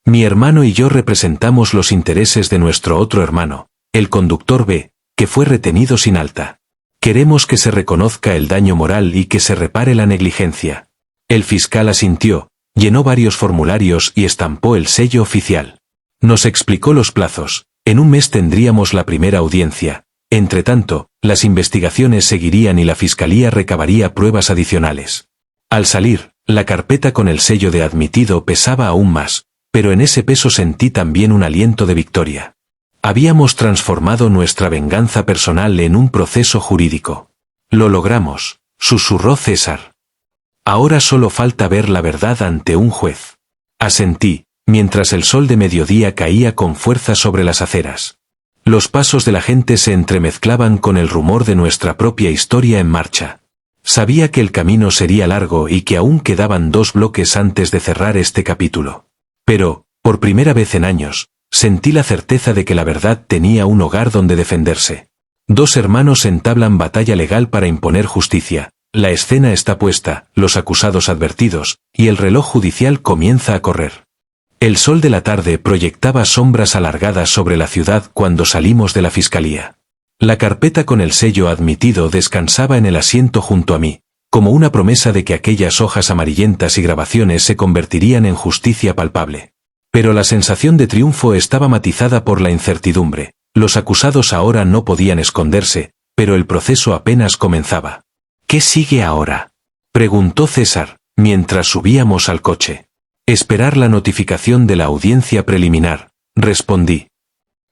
Mi hermano y yo representamos los intereses de nuestro otro hermano, el conductor B, que fue retenido sin alta. Queremos que se reconozca el daño moral y que se repare la negligencia. El fiscal asintió, llenó varios formularios y estampó el sello oficial. Nos explicó los plazos. En un mes tendríamos la primera audiencia. Entretanto, las investigaciones seguirían y la fiscalía recabaría pruebas adicionales. Al salir, la carpeta con el sello de admitido pesaba aún más, pero en ese peso sentí también un aliento de victoria. Habíamos transformado nuestra venganza personal en un proceso jurídico. Lo logramos, susurró César. Ahora solo falta ver la verdad ante un juez. Asentí, mientras el sol de mediodía caía con fuerza sobre las aceras. Los pasos de la gente se entremezclaban con el rumor de nuestra propia historia en marcha. Sabía que el camino sería largo y que aún quedaban 2 bloques antes de cerrar este capítulo. Pero, por primera vez en años, sentí la certeza de que la verdad tenía un hogar donde defenderse. 2 hermanos entablan batalla legal para imponer justicia. La escena está puesta, los acusados advertidos, y el reloj judicial comienza a correr. El sol de la tarde proyectaba sombras alargadas sobre la ciudad cuando salimos de la fiscalía. La carpeta con el sello admitido descansaba en el asiento junto a mí, como una promesa de que aquellas hojas amarillentas y grabaciones se convertirían en justicia palpable. Pero la sensación de triunfo estaba matizada por la incertidumbre. Los acusados ahora no podían esconderse, pero el proceso apenas comenzaba. ¿Qué sigue ahora?, preguntó César, mientras subíamos al coche. Esperar la notificación de la audiencia preliminar, respondí.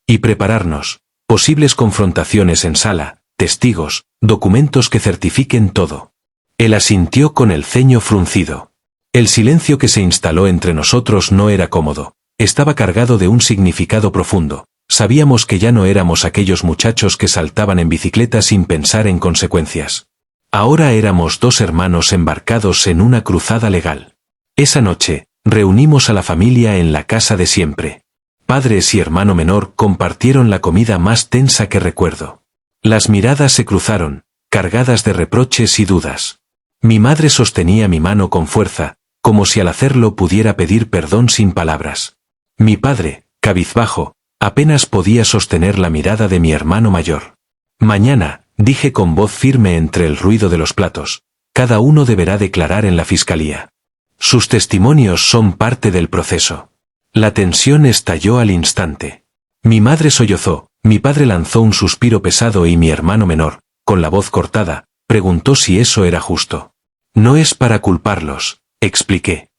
Y prepararnos, posibles confrontaciones en sala, testigos, documentos que certifiquen todo. Él asintió con el ceño fruncido. El silencio que se instaló entre nosotros no era cómodo, estaba cargado de un significado profundo. Sabíamos que ya no éramos aquellos muchachos que saltaban en bicicleta sin pensar en consecuencias. Ahora éramos 2 hermanos embarcados en una cruzada legal. Esa noche, reunimos a la familia en la casa de siempre. Padres y hermano menor compartieron la comida más tensa que recuerdo. Las miradas se cruzaron, cargadas de reproches y dudas. Mi madre sostenía mi mano con fuerza, como si al hacerlo pudiera pedir perdón sin palabras. Mi padre, cabizbajo, apenas podía sostener la mirada de mi hermano mayor. Mañana, dije con voz firme entre el ruido de los platos, cada uno deberá declarar en la fiscalía. Sus testimonios son parte del proceso. La tensión estalló al instante. Mi madre sollozó, mi padre lanzó un suspiro pesado y mi hermano menor, con la voz cortada, preguntó si eso era justo. No es para culparlos, expliqué.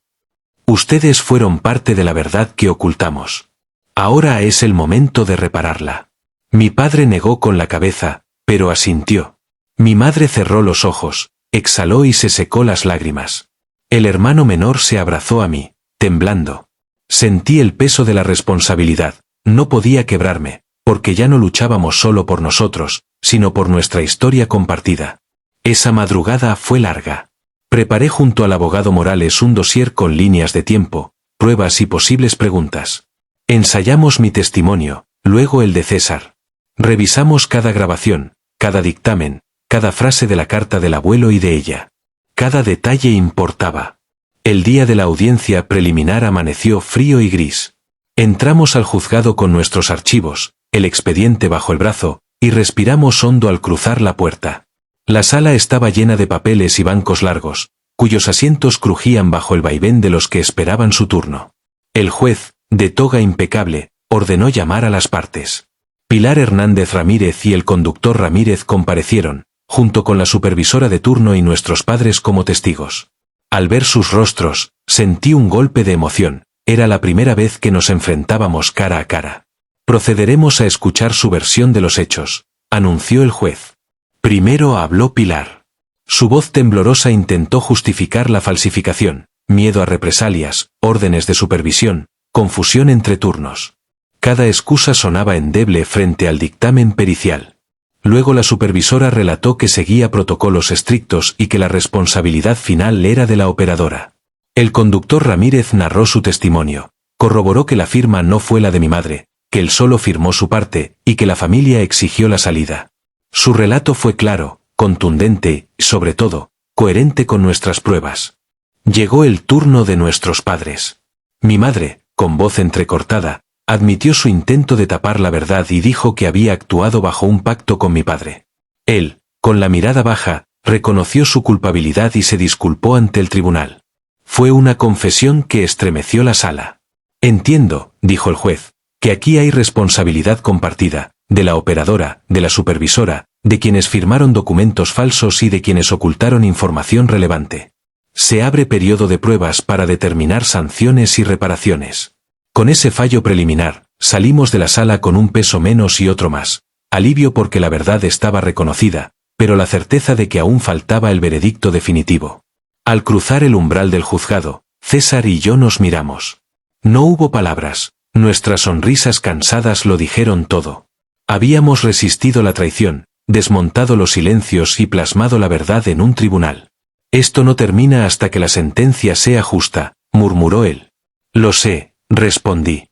Ustedes fueron parte de la verdad que ocultamos. Ahora es el momento de repararla. Mi padre negó con la cabeza, pero asintió. Mi madre cerró los ojos, exhaló y se secó las lágrimas. El hermano menor se abrazó a mí, temblando. Sentí el peso de la responsabilidad, no podía quebrarme, porque ya no luchábamos solo por nosotros, sino por nuestra historia compartida. Esa madrugada fue larga. Preparé junto al abogado Morales un dossier con líneas de tiempo, pruebas y posibles preguntas. Ensayamos mi testimonio, luego el de César. Revisamos cada grabación, cada dictamen, cada frase de la carta del abuelo y de ella. Cada detalle importaba. El día de la audiencia preliminar amaneció frío y gris. Entramos al juzgado con nuestros archivos, el expediente bajo el brazo, y respiramos hondo al cruzar la puerta. La sala estaba llena de papeles y bancos largos, cuyos asientos crujían bajo el vaivén de los que esperaban su turno. El juez, de toga impecable, ordenó llamar a las partes. Pilar Hernández Ramírez y el conductor Ramírez comparecieron, junto con la supervisora de turno y nuestros padres como testigos. Al ver sus rostros, Sentí un golpe de emoción. Era la primera vez que nos enfrentábamos cara a cara. Procederemos a escuchar su versión de los hechos, anunció el juez. Primero habló Pilar. Su voz temblorosa intentó justificar la falsificación, miedo a represalias, órdenes de supervisión, confusión entre turnos. Cada excusa sonaba endeble frente al dictamen pericial. Luego la supervisora relató que seguía protocolos estrictos y que la responsabilidad final era de la operadora. El conductor Ramírez narró su testimonio. Corroboró que la firma no fue la de mi madre, que él solo firmó su parte y que la familia exigió la salida. Su relato fue claro, contundente y, sobre todo, coherente con nuestras pruebas. Llegó el turno de nuestros padres. Mi madre, con voz entrecortada, admitió su intento de tapar la verdad y dijo que había actuado bajo un pacto con mi padre. Él, con la mirada baja, reconoció su culpabilidad y se disculpó ante el tribunal. Fue una confesión que estremeció la sala. Entiendo, dijo el juez, que aquí hay responsabilidad compartida, de la operadora, de la supervisora, de quienes firmaron documentos falsos y de quienes ocultaron información relevante. Se abre periodo de pruebas para determinar sanciones y reparaciones. Con ese fallo preliminar, salimos de la sala con un peso menos y otro más. Alivio porque la verdad estaba reconocida, pero la certeza de que aún faltaba el veredicto definitivo. Al cruzar el umbral del juzgado, César y yo nos miramos. No hubo palabras, nuestras sonrisas cansadas lo dijeron todo. Habíamos resistido la traición, desmontado los silencios y plasmado la verdad en un tribunal. Esto no termina hasta que la sentencia sea justa, murmuró él. Lo sé, respondí.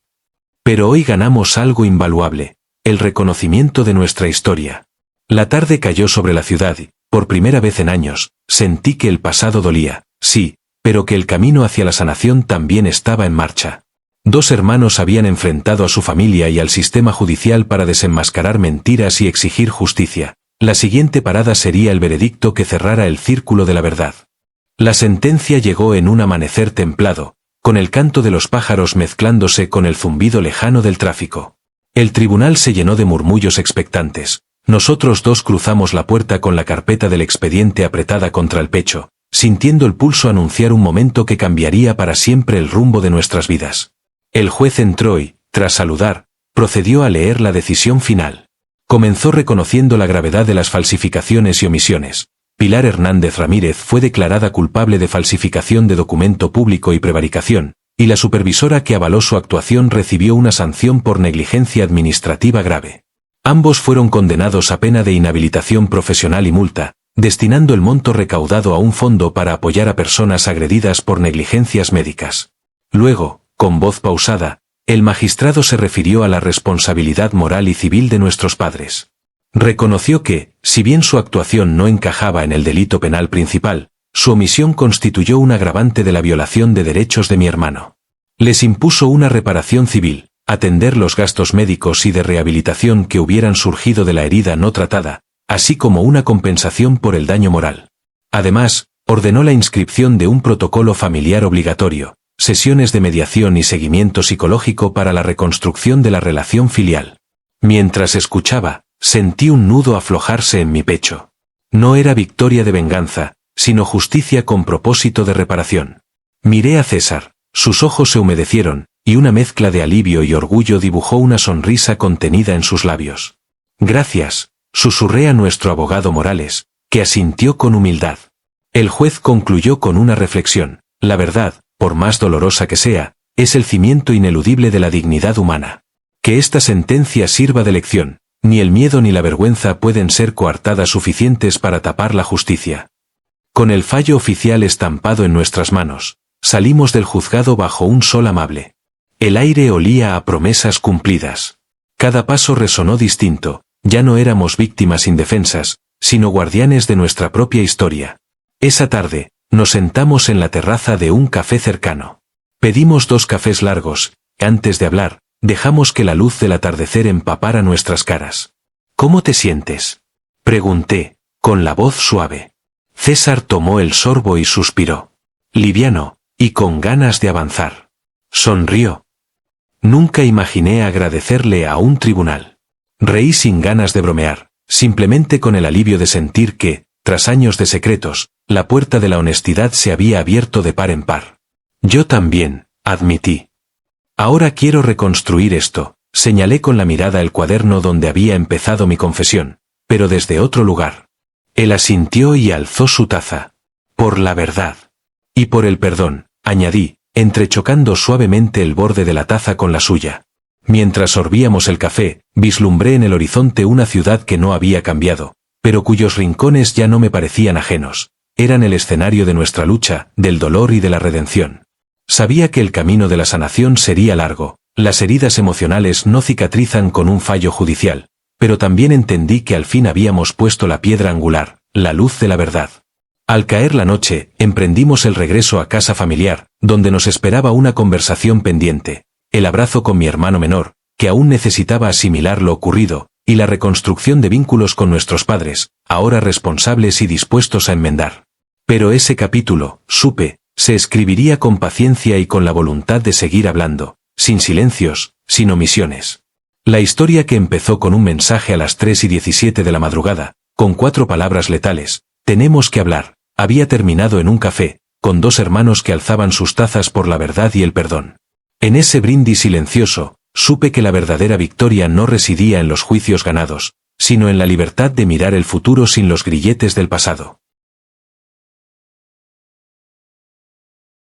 Pero hoy ganamos algo invaluable, el reconocimiento de nuestra historia. La tarde cayó sobre la ciudad y, por primera vez en años, sentí que el pasado dolía, sí, pero que el camino hacia la sanación también estaba en marcha. 2 hermanos habían enfrentado a su familia y al sistema judicial para desenmascarar mentiras y exigir justicia. La siguiente parada sería el veredicto que cerrara el círculo de la verdad. La sentencia llegó en un amanecer templado, con el canto de los pájaros mezclándose con el zumbido lejano del tráfico. El tribunal se llenó de murmullos expectantes. Nosotros 2 cruzamos la puerta con la carpeta del expediente apretada contra el pecho, sintiendo el pulso anunciar un momento que cambiaría para siempre el rumbo de nuestras vidas. El juez entró y, tras saludar, procedió a leer la decisión final. Comenzó reconociendo la gravedad de las falsificaciones y omisiones. Pilar Hernández Ramírez fue declarada culpable de falsificación de documento público y prevaricación, y la supervisora que avaló su actuación recibió una sanción por negligencia administrativa grave. Ambos fueron condenados a pena de inhabilitación profesional y multa, destinando el monto recaudado a un fondo para apoyar a personas agredidas por negligencias médicas. Luego, con voz pausada, el magistrado se refirió a la responsabilidad moral y civil de nuestros padres. Reconoció que, si bien su actuación no encajaba en el delito penal principal, su omisión constituyó un agravante de la violación de derechos de mi hermano. Les impuso una reparación civil, atender los gastos médicos y de rehabilitación que hubieran surgido de la herida no tratada, así como una compensación por el daño moral. Además, ordenó la inscripción de un protocolo familiar obligatorio, sesiones de mediación y seguimiento psicológico para la reconstrucción de la relación filial. Mientras escuchaba, sentí un nudo aflojarse en mi pecho. No era victoria de venganza, sino justicia con propósito de reparación. Miré a César, sus ojos se humedecieron, y una mezcla de alivio y orgullo dibujó una sonrisa contenida en sus labios. Gracias, susurré a nuestro abogado Morales, que asintió con humildad. El juez concluyó con una reflexión. La verdad, por más dolorosa que sea, es el cimiento ineludible de la dignidad humana. Que esta sentencia sirva de lección. Ni el miedo ni la vergüenza pueden ser coartadas suficientes para tapar la justicia. Con el fallo oficial estampado en nuestras manos, salimos del juzgado bajo un sol amable. El aire olía a promesas cumplidas. Cada paso resonó distinto, ya no éramos víctimas indefensas, sino guardianes de nuestra propia historia. Esa tarde, nos sentamos en la terraza de un café cercano. Pedimos 2 cafés largos, y antes de hablar, dejamos que la luz del atardecer empapara nuestras caras. ¿Cómo te sientes?, pregunté, con la voz suave. César tomó el sorbo y suspiró. Liviano, y con ganas de avanzar. Sonrió. Nunca imaginé agradecerle a un tribunal. Reí sin ganas de bromear, simplemente con el alivio de sentir que, tras años de secretos, la puerta de la honestidad se había abierto de par en par. Yo también, admití. Ahora quiero reconstruir esto, señalé con la mirada el cuaderno donde había empezado mi confesión, pero desde otro lugar. Él asintió y alzó su taza. Por la verdad. Y por el perdón, añadí, entrechocando suavemente el borde de la taza con la suya. Mientras sorbíamos el café, vislumbré en el horizonte una ciudad que no había cambiado, pero cuyos rincones ya no me parecían ajenos. Eran el escenario de nuestra lucha, del dolor y de la redención. Sabía que el camino de la sanación sería largo, las heridas emocionales no cicatrizan con un fallo judicial, pero también entendí que al fin habíamos puesto la piedra angular, la luz de la verdad. Al caer la noche, emprendimos el regreso a casa familiar, donde nos esperaba una conversación pendiente, el abrazo con mi hermano menor, que aún necesitaba asimilar lo ocurrido, y la reconstrucción de vínculos con nuestros padres, ahora responsables y dispuestos a enmendar. Pero ese capítulo, supe, se escribiría con paciencia y con la voluntad de seguir hablando, sin silencios, sin omisiones. La historia que empezó con un mensaje a las 3:17 de la madrugada, con 4 palabras letales, tenemos que hablar, había terminado en un café, con 2 hermanos que alzaban sus tazas por la verdad y el perdón. En ese brindis silencioso, supe que la verdadera victoria no residía en los juicios ganados, sino en la libertad de mirar el futuro sin los grilletes del pasado.